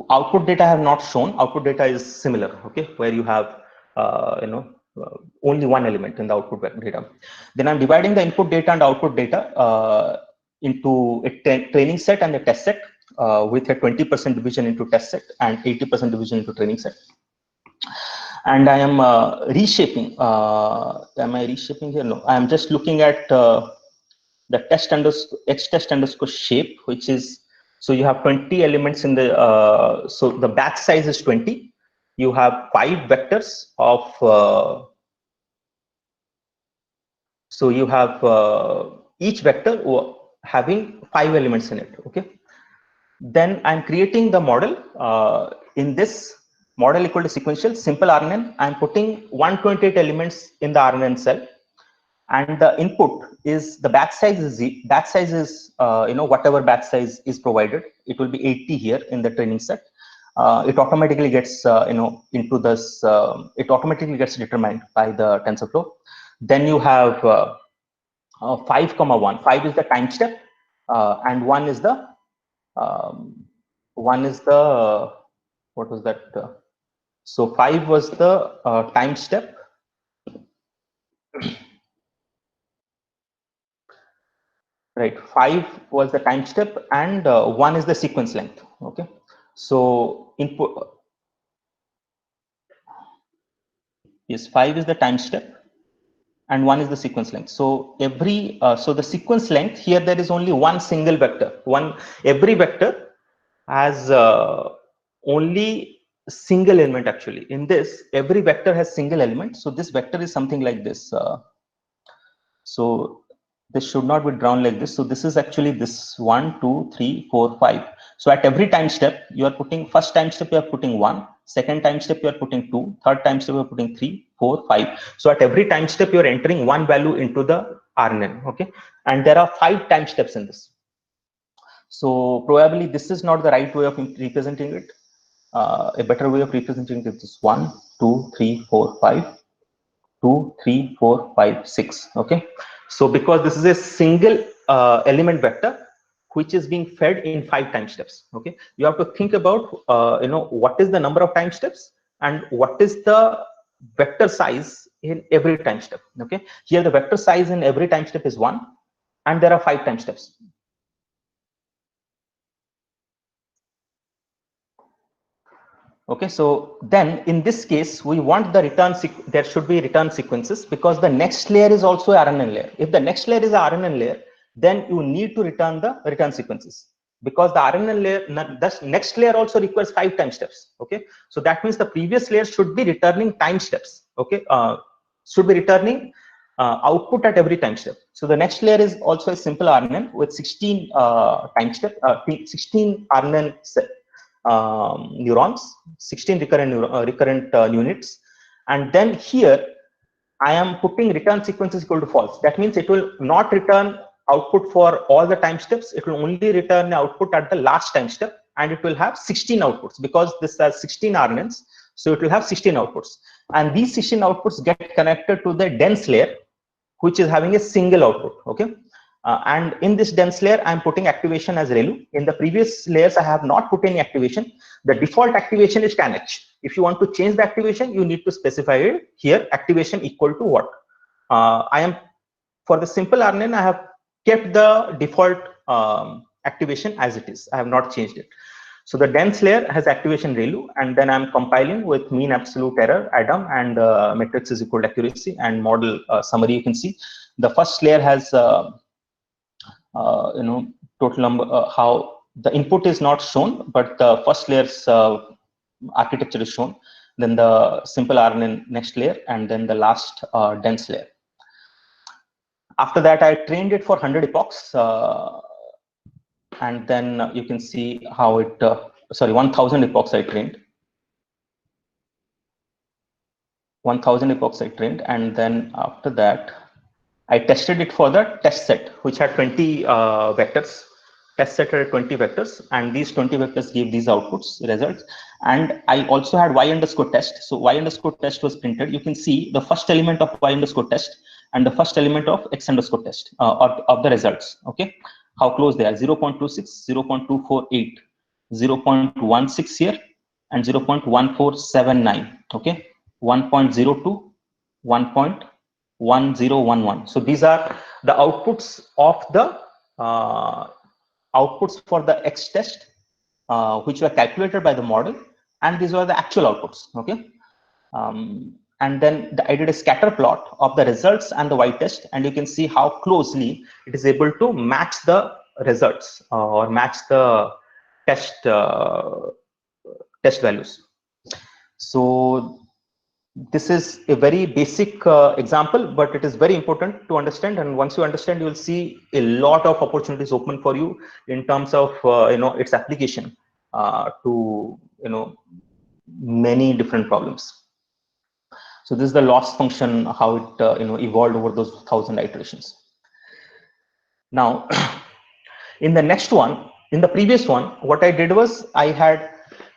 output data I have not shown. Output data is similar, okay, where you have only one element in the output data. Then I'm dividing the input data and output data into a training set and a test set, with a 20% division into test set and 80% division into training set. And I am reshaping. Am I reshaping here? No, I am just looking at the test underscore x test underscore shape, which is, so you have 20 elements in the, so the batch size is 20. You have 5 vectors of, so you have each vector having 5 elements in it. Okay. Then I'm creating the model. In this model equal to sequential simple RNN, I'm putting 128 elements in the RNN cell. And the input is the batch size is whatever batch size is provided. It will be 80 here in the training set. It automatically gets into this. It automatically gets determined by the TensorFlow. Then you have 5,1. 5 is the time step, and 1 is the what was that? So 5 was the time step. Right, 5 was the time step, and 1 is the sequence length. Okay, so input is 5 is the time step, and 1 is the sequence length. So every so the sequence length here, there is only one single vector. Every vector has only single element. Actually, in this, every vector has single element. So this vector is something like this. So this should not be drawn like this. So this is actually this 1, 2, 3, 4, 5. So at every time step, you are putting, first time step, you are putting 1, second time step, you are putting 2, third time step, you are putting 3, 4, 5. So at every time step, you are entering one value into the RNN. Okay. And there are 5 time steps in this. So probably this is not the right way of representing it. A better way of representing it is 1, 2, 3, 4, 5. 2, 3, 4, 5, 6. Okay, so because this is a single element vector which is being fed in 5 time steps. Okay, you have to think about what is the number of time steps and what is the vector size in every time step. Okay, here the vector size in every time step is 1, and there are 5 time steps. Okay, so then in this case, we want the return, there should be return sequences, because the next layer is also a RNN layer. If the next layer is a RNN layer, then you need to return the return sequences, because the RNN layer, the next layer also requires 5 time steps. Okay, so that means the previous layer should be returning time steps. Okay, should be returning output at every time step. So the next layer is also a simple RNN with 16 time step, 16 RNN neurons, 16 recurrent units. And then here I am putting return sequences equal to false. That means it will not return output for all the time steps. It will only return the output at the last time step, and it will have 16 outputs, because this has 16 RNNs. So it will have 16 outputs, and these 16 outputs get connected to the dense layer, which is having a single output. Okay, and in this dense layer, I'm putting activation as ReLU. In the previous layers, I have not put any activation. The default activation is TANH. If you want to change the activation, you need to specify it here, activation equal to what. I am, for the simple RNN, I have kept the default activation as it is. I have not changed it. So the dense layer has activation ReLU, and then I'm compiling with mean absolute error, ADAM, and matrix is equal to accuracy and model summary. You can see the first layer has total number, how the input is not shown, but the first layer's architecture is shown, then the simple RNN next layer, and then the last dense layer. After that, I trained it for 100 epochs, and then you can see how it, 1000 epochs I trained. 1000 epochs I trained, and then after that, I tested it for the test set, which had 20 vectors. Test set had 20 vectors, and these 20 vectors gave these outputs, results. And I also had y underscore test. So y underscore test was printed. You can see the first element of y underscore test and the first element of x underscore test of the results. Okay, how close they are: 0.26, 0.248, 0.16 here, and 0.1479. Okay, 1.02, 1.1011. So these are the outputs of the outputs for the X test, which were calculated by the model, and these were the actual outputs. Okay, and then I did a scatter plot of the results and the Y test, and you can see how closely it is able to match the results or match the test test values. So this is a very basic example, but it is very important to understand. And once you understand, you will see a lot of opportunities open for you in terms of its application to many different problems. So this is the loss function, how it evolved over those 1000 iterations. Now, in the next one, in the previous one, what I did was I had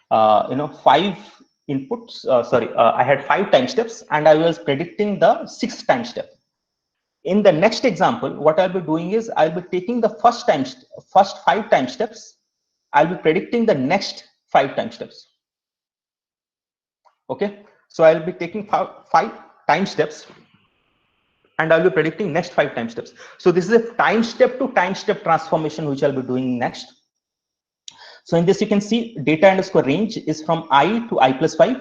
5 inputs. I had 5 time steps, and I was predicting the 6th time step. In the next example, what I'll be doing is I'll be taking the first 5 time steps. I'll be predicting the next 5 time steps. Okay, so I'll be taking 5 time steps, and I'll be predicting next 5 time steps. So this is a time step to time step transformation, which I'll be doing next. So in this, you can see data underscore range is from I to I plus 5,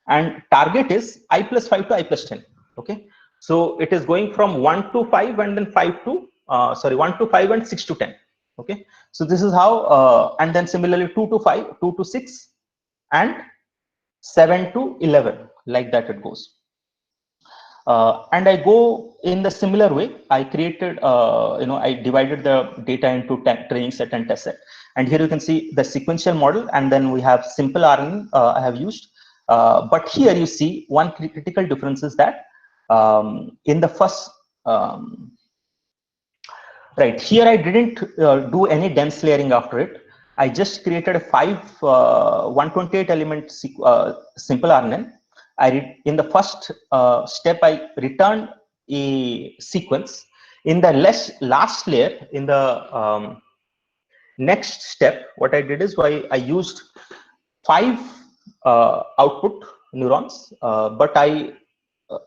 and target is I plus 5 to I plus 10. Okay, so it is going from 1 to 5 and then 5 to 1 to 5 and 6 to 10. Okay, so this is how, and then similarly 2 to 5, 2 to 6, and 7 to 11, like that it goes. And I go in the similar way. I created, I divided the data into training set and test set. And here you can see the sequential model, and then we have simple RNN I have used. But here you see one critical difference is that in the first, right here, I didn't do any dense layering after it. I just created a 128 element simple RNN. In the first step, I returned a sequence. In the last layer, in the next step, what I did is I used 5 output neurons, but I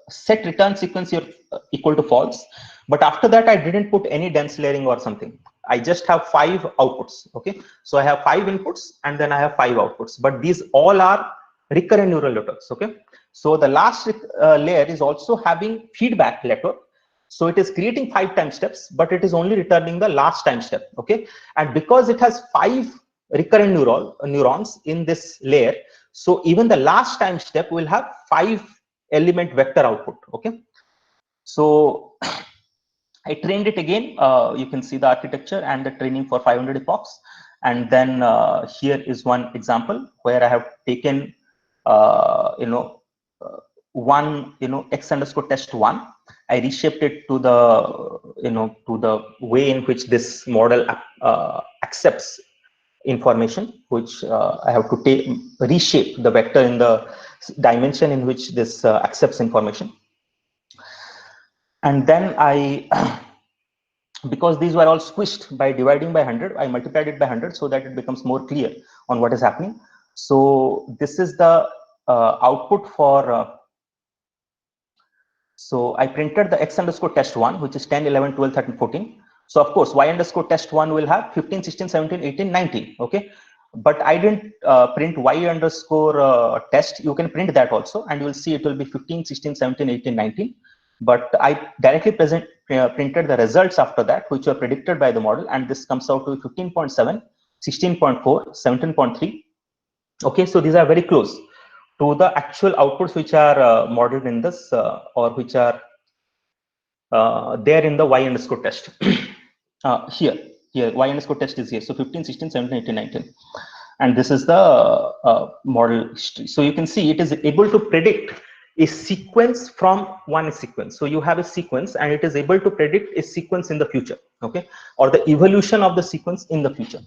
set return sequence here equal to false. But after that, I didn't put any dense layering or something. I just have 5 outputs. Okay, so I have 5 inputs and then I have 5 outputs, but these all are recurrent neural networks. Okay, so the last layer is also having feedback network. So it is creating 5 time steps, but it is only returning the last time step. Okay, and because it has 5 recurrent neurons in this layer, so even the last time step will have 5 element vector output. Okay, so I trained it again. You can see the architecture and the training for 500 epochs. And then here is one example where I have taken one x underscore test 1. I reshaped it to the way in which this model accepts information, which I have to reshape the vector in the dimension in which this accepts information. And then because these were all squished by dividing by 100, I multiplied it by 100 so that it becomes more clear on what is happening. So this is the output for, so I printed the x underscore test 1, which is 10, 11, 12, 13, 14. So of course, y underscore test 1 will have 15, 16, 17, 18, 19. Okay. But I didn't print y underscore test. You can print that also, and you will see it will be 15, 16, 17, 18, 19. But I directly printed the results after that, which were predicted by the model, and this comes out to 15.7, 16.4, 17.3. Okay, so these are very close to the actual outputs which are modeled in this or which are there in the y underscore test. Here y underscore test is here. So 15, 16, 17, 18, 19. And this is the model history. So you can see it is able to predict a sequence from one sequence. So you have a sequence and it is able to predict a sequence in the future, okay, or the evolution of the sequence in the future.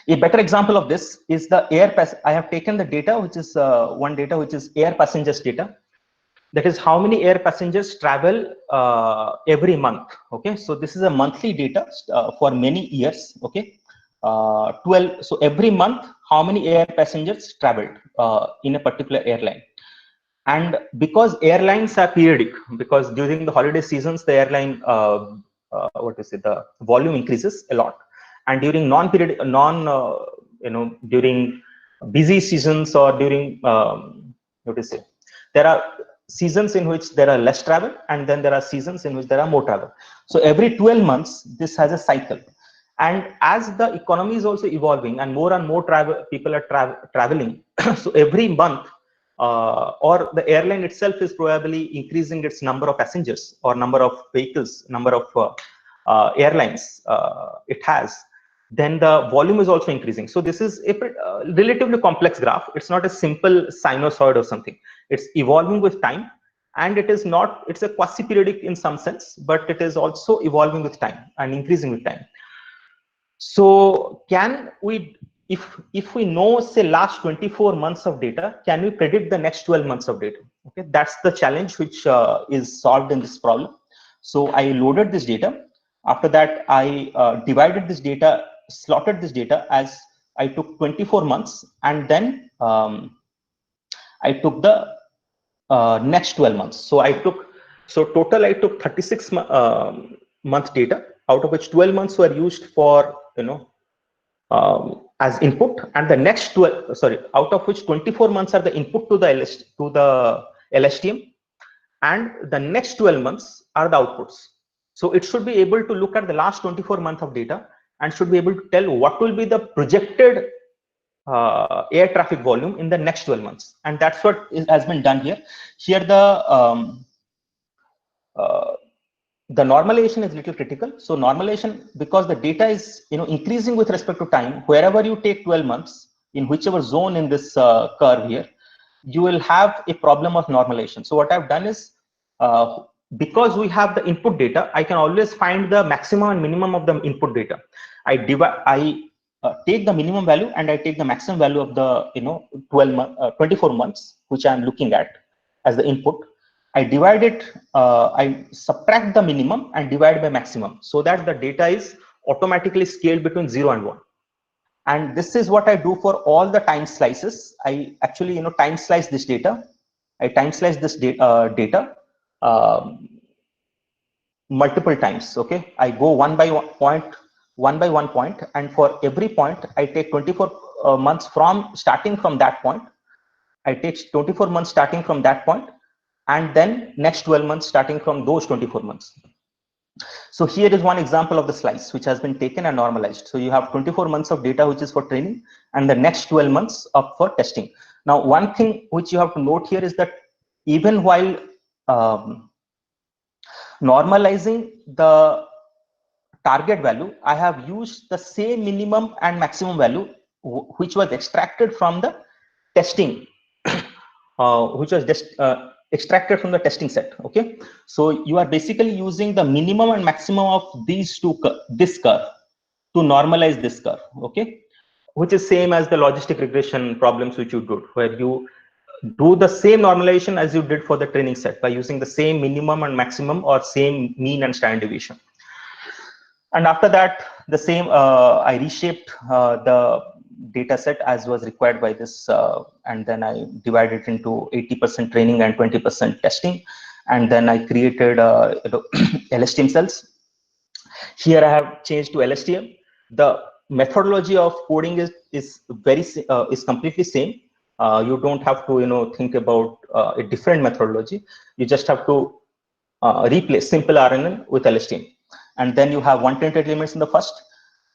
A better example of this is the air pass. I have taken the data, which is one data, which is air passengers data. That is how many air passengers travel every month. Okay, so this is a monthly data for many years. Okay, 12. So every month, how many air passengers traveled in a particular airline? And because airlines are periodic, because during the holiday seasons, the airline, the volume increases a lot. And during non-period, during busy seasons or during, there are seasons in which there are less travel, and then there are seasons in which there are more travel. So every 12 months, this has a cycle. And as the economy is also evolving and more people are traveling, so every month, or the airline itself is probably increasing its number of passengers or number of vehicles, number of airlines it has, then the volume is also increasing. So this is a relatively complex graph. It's not a simple sinusoid or something. It's evolving with time, and it is not, it's a quasi-periodic in some sense, but it is also evolving with time and increasing with time. So can we, if we know, say, last 24 months of data, can we predict the next 12 months of data? Okay, that's the challenge which is solved in this problem. So I loaded this data. After that, I divided this data, slotted this data as I took 24 months, and then I took the next 12 months. So total I took 36 month data, out of which 12 months were used for, as input, and the next 12, out of which 24 months are the input to the LSTM, and the next 12 months are the outputs. So it should be able to look at the last 24 months of data and should be able to tell what will be the projected air traffic volume in the next 12 months. And that's what has been done here. Here the normalization is a little critical. So normalization, because the data is increasing with respect to time, wherever you take 12 months, in whichever zone in this curve here, you will have a problem of normalization. So what I've done is, because we have the input data, I can always find the maximum and minimum of the input data. I take the minimum value and I take the maximum value of the 24 months, which I'm looking at as the input. I divide it, I subtract the minimum and divide by maximum, so that the data is automatically scaled between 0 and 1. And this is what I do for all the time slices. I actually, time slice this data. I time slice this data multiple times. Okay, I go one by one point, and for every point, I take 24 months starting from that point. I take 24 months starting from that point, and then next 12 months starting from those 24 months. So here is one example of the slice which has been taken and normalized. So you have 24 months of data which is for training, and the next 12 months up for testing. Now, one thing which you have to note here is that even while normalizing the target value, I have used the same minimum and maximum value which was extracted from the testing, which was just extracted from the testing set. Okay, so you are basically using the minimum and maximum of these this curve to normalize this curve. Okay, which is same as the logistic regression problems which you did, where you do the same normalization as you did for the training set by using the same minimum and maximum or same mean and standard deviation. And after that, the same, I reshaped the data set as was required by this, and then I divided it into 80% training and 20% testing, and then I created LSTM cells. Here I have changed to LSTM. The methodology of coding is completely same. You don't have to think about a different methodology. You just have to replace simple RNN with LSTM, and then you have 128 elements in the first.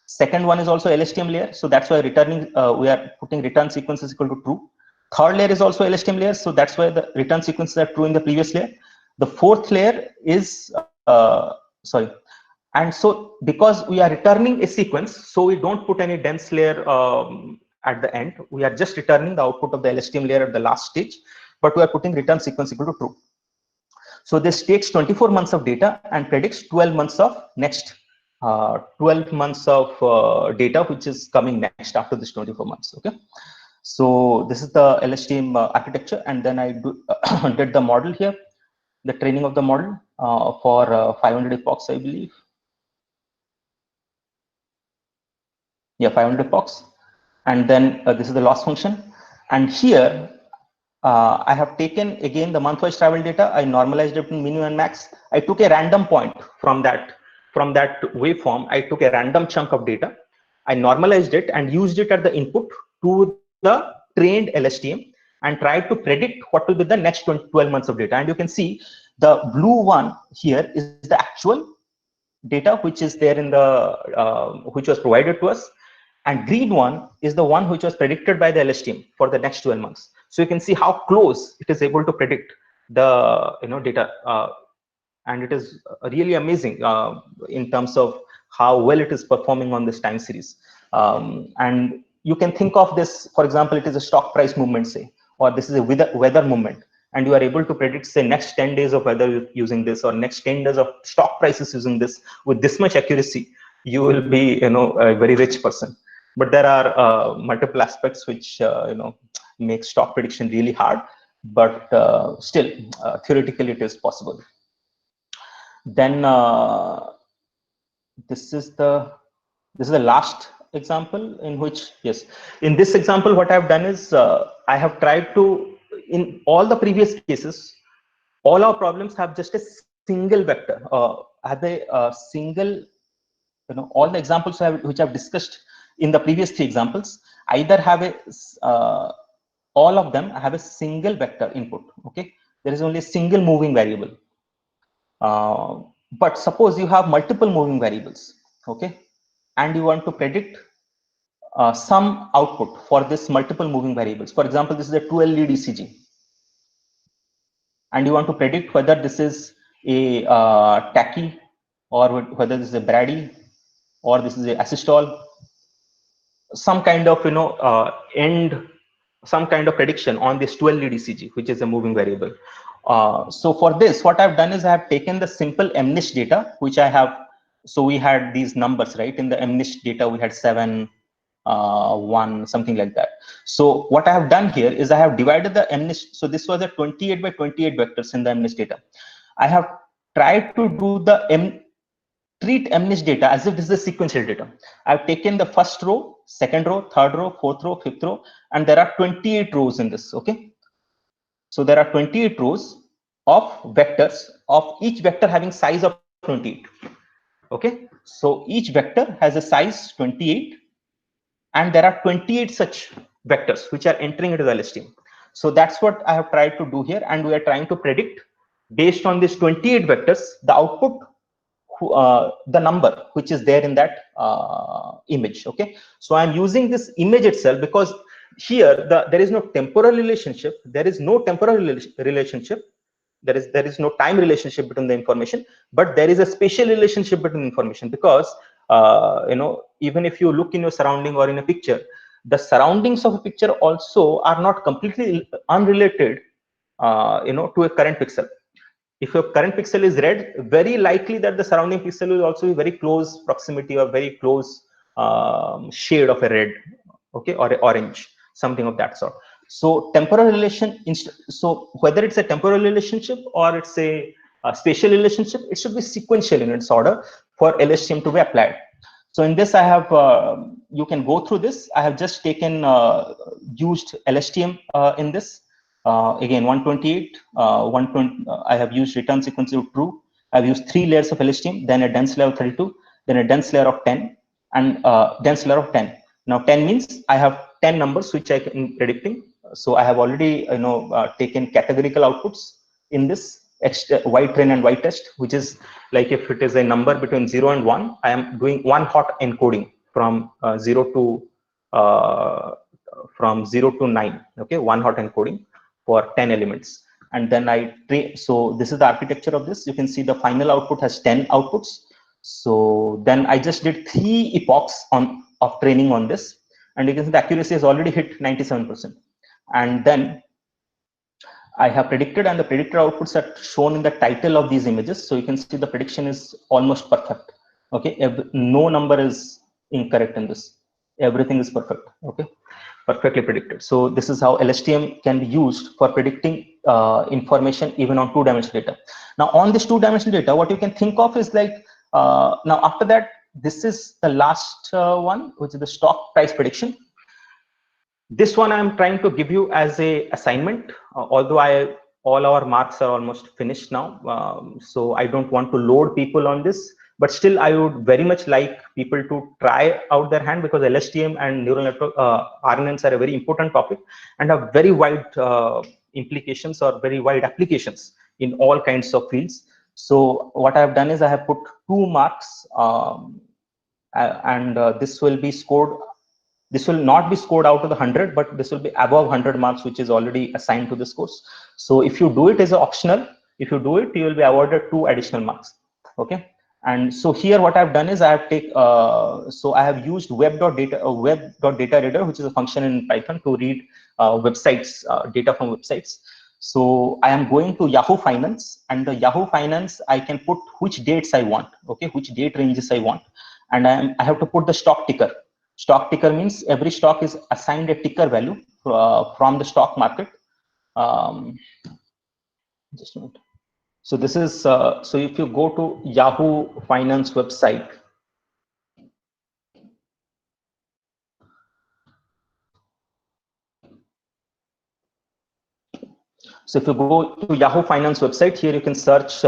Second one is also LSTM layer, so that's why returning we are putting return sequence is equal to true. Third layer is also LSTM layer, so that's why the return sequences are true in the previous layer. The fourth layer is sorry, and so because we are returning a sequence, so we don't put any dense layer at the end. We are just returning the output of the LSTM layer at the last stage, but we are putting return sequence equal to true. So this takes 24 months of data and predicts 12 months of next 12 months of data, which is coming next after this 24 months. Okay, so this is the LSTM architecture, and then I did the model here, the training of the model for 500 epochs, I believe. Yeah, 500 epochs, and then this is the loss function, and here I have taken again the month-wise travel data. I normalized it in minimum and max. I took a random point from that waveform. I took a random chunk of data. I normalized it and used it at the input to the trained LSTM and tried to predict what will be the next 12 months of data. And you can see the blue one here is the actual data which is there in the which was provided to us, and green one is the one which was predicted by the LSTM for the next 12 months. So you can see how close it is able to predict the data, and it is really amazing in terms of how well it is performing on this time series. And you can think of this, for example, it is a stock price movement, say, or this is a weather movement, and you are able to predict, say, next 10 days of weather using this, or next 10 days of stock prices using this with this much accuracy. You will be a very rich person. But there are multiple aspects which make stock prediction really hard, but still theoretically it is possible. Then this is the last example in which, yes, in this example what I've done is I have tried to, in all the previous cases, all our problems have just a single vector, have a single, all the examples which I've discussed in the previous 3 examples either have a all of them have a single vector input. Okay, there is only a single moving variable. But suppose you have multiple moving variables, okay, and you want to predict some output for this multiple moving variables. For example, this is a 12 lead ECG, and you want to predict whether this is a tachy, or whether this is a Brady, or this is a asystole, some kind of some kind of prediction on this 12 lead ECG, which is a moving variable. So for this, what I've done is I have taken the simple MNIST data, which I have. So we had these numbers, right? In the MNIST data, we had 7, 1, something like that. So what I have done here is I have divided the MNIST. So this was a 28 by 28 vectors in the MNIST data. I have tried to do the treat MNIST data as if this is a sequential data. I've taken the first row, second row, third row, fourth row, fifth row, and there are 28 rows in this. Okay, so there are 28 rows of vectors, of each vector having size of 28. Okay, so each vector has a size 28, and there are 28 such vectors which are entering into the LSTM. So that's what I have tried to do here, and we are trying to predict based on these 28 vectors the output, the number which is there in that image. Okay, so I'm using this image itself because here there is no temporal relationship, there is no temporal relationship, there is no time relationship between the information, but there is a spatial relationship between information, because even if you look in your surrounding or in a picture, the surroundings of a picture also are not completely unrelated to a current pixel. If your current pixel is red, very likely that the surrounding pixel will also be very close proximity or very close shade of a red, okay, or a orange, something of that sort. So temporal relation, so whether it's a temporal relationship or it's a spatial relationship, it should be sequential in its order for LSTM to be applied. So in this, I have you can go through this. I have just taken used LSTM in this. Again, 128, 120. I have used return sequence of true. I've used 3 layers of LSTM, then a dense layer of 32, then a dense layer of 10, and dense layer of 10. Now 10 means I have 10 numbers which I can predicting. So I have already taken categorical outputs in this white train and white test, which is like if it is a number between 0 and 1, I am doing one hot encoding from 0 to 9. Okay, one hot encoding for 10 elements, and then I train. So this is the architecture of this. You can see the final output has 10 outputs. So then I just did 3 epochs of training on this, and you can see the accuracy has already hit 97%. And then I have predicted, and the predicted outputs are shown in the title of these images. So you can see the prediction is almost perfect. Okay, no number is incorrect in this. Everything is perfect. Okay, perfectly predicted. So this is how LSTM can be used for predicting information even on 2-dimensional data. Now on this 2-dimensional data, what you can think of is like, now after that, this is the last one, which is the stock price prediction. This one I'm trying to give you as a assignment, although all our marks are almost finished now. So I don't want to load people on this, but still I would very much like people to try out their hand, because LSTM and neural network RNNs are a very important topic and have very wide implications or very wide applications in all kinds of fields. So what I have done is I have put 2 marks and this will be scored. This will not be scored out of the 100, but this will be above 100 marks, which is already assigned to this course. So if you do it as optional, if you do it, you will be awarded 2 additional marks. Okay. And so here what I've done is I have used web.data reader, which is a function in Python to read websites, data from websites. So I am going to Yahoo Finance, and the Yahoo Finance, I can put which dates I want, okay, which date ranges I want. And I have to put the stock ticker. Stock ticker means every stock is assigned a ticker value from the stock market. Just a minute. So this is, so if you go to Yahoo Finance website, so if you go to Yahoo Finance website, here you can search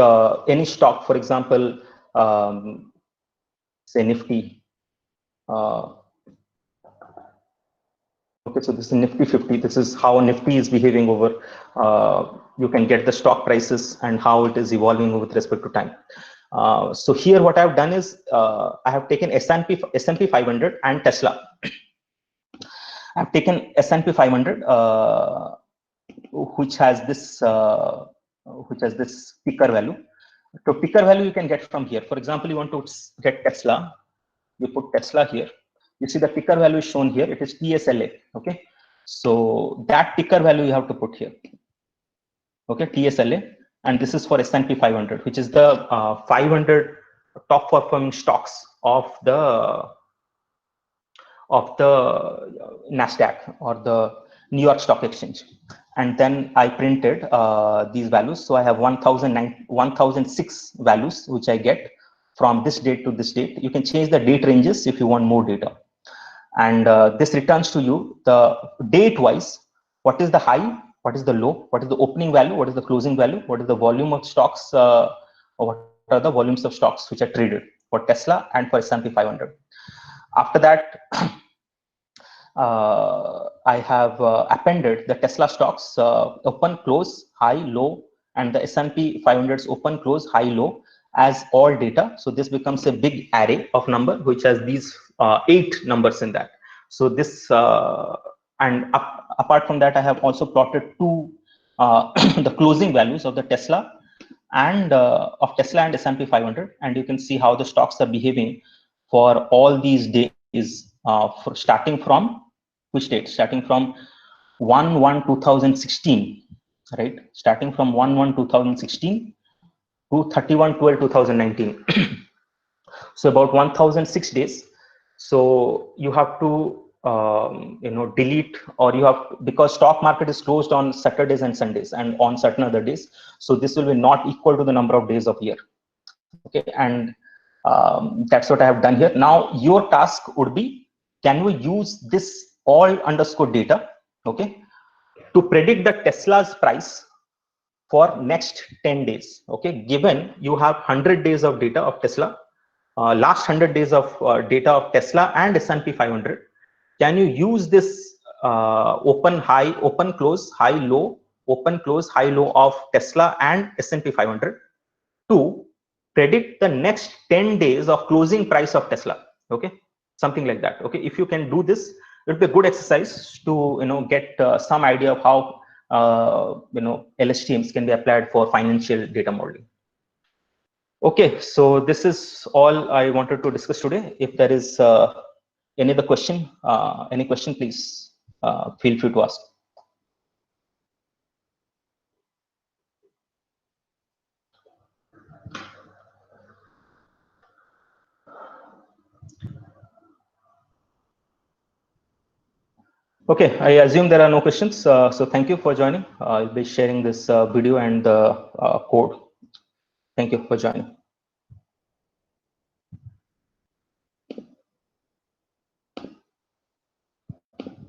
any stock, for example, say Nifty. Okay, so this is Nifty 50. This is how Nifty is behaving over. You can get the stock prices and how it is evolving with respect to time. So here what I've done is I have taken S&P 500 and Tesla. I've taken S&P 500, which has this ticker value. So ticker value you can get from here. For example, you want to get Tesla. You put Tesla here. You see the ticker value is shown here. It is TSLA. Okay, so that ticker value you have to put here. Okay, TSLA, and this is for S&P 500, which is the 500 top performing stocks of the Nasdaq or the New York Stock Exchange. And then I printed these values. So I have 1006 values which I get from this date to this date. You can change the date ranges if you want more data. And this returns to you the date wise, what is the high, what is the low, what is the opening value, what is the closing value, what is the volume of stocks, or what are the volumes of stocks which are traded for Tesla and for S&P 500. After that, I have appended the Tesla stocks open, close, high, low, and the S&P 500's open, close, high, low as all data. So this becomes a big array of number which has these 8 numbers in that. So this apart from that, I have also plotted 2 the closing values of the Tesla and of Tesla and S&P 500, and you can see how the stocks are behaving for all these days, starting from which date? Starting from 1/1/2016, right? Starting from 1/1/2016 to 31/12/2019. So about 1006 days. So you have to delete, or you have, because stock market is closed on Saturdays and Sundays and on certain other days. So this will be not equal to the number of days of year. Okay, and that's what I have done here. Now your task would be, can we use this all underscore data, okay, to predict the Tesla's price for next 10 days. Okay, given you have 100 days of data of Tesla, last 100 days of data of Tesla and S&P 500. Can you use this open, high, open, close, high, low, open, close, high, low of Tesla and S&P 500 to predict the next 10 days of closing price of Tesla? Okay, something like that. Okay, if you can do this, it would be a good exercise to get some idea of how LSTMs can be applied for financial data modeling. Okay, so this is all I wanted to discuss today. If there is any other question, please feel free to ask. Okay, I assume there are no questions. So thank you for joining. I'll be sharing this video and the code. Thank you for joining.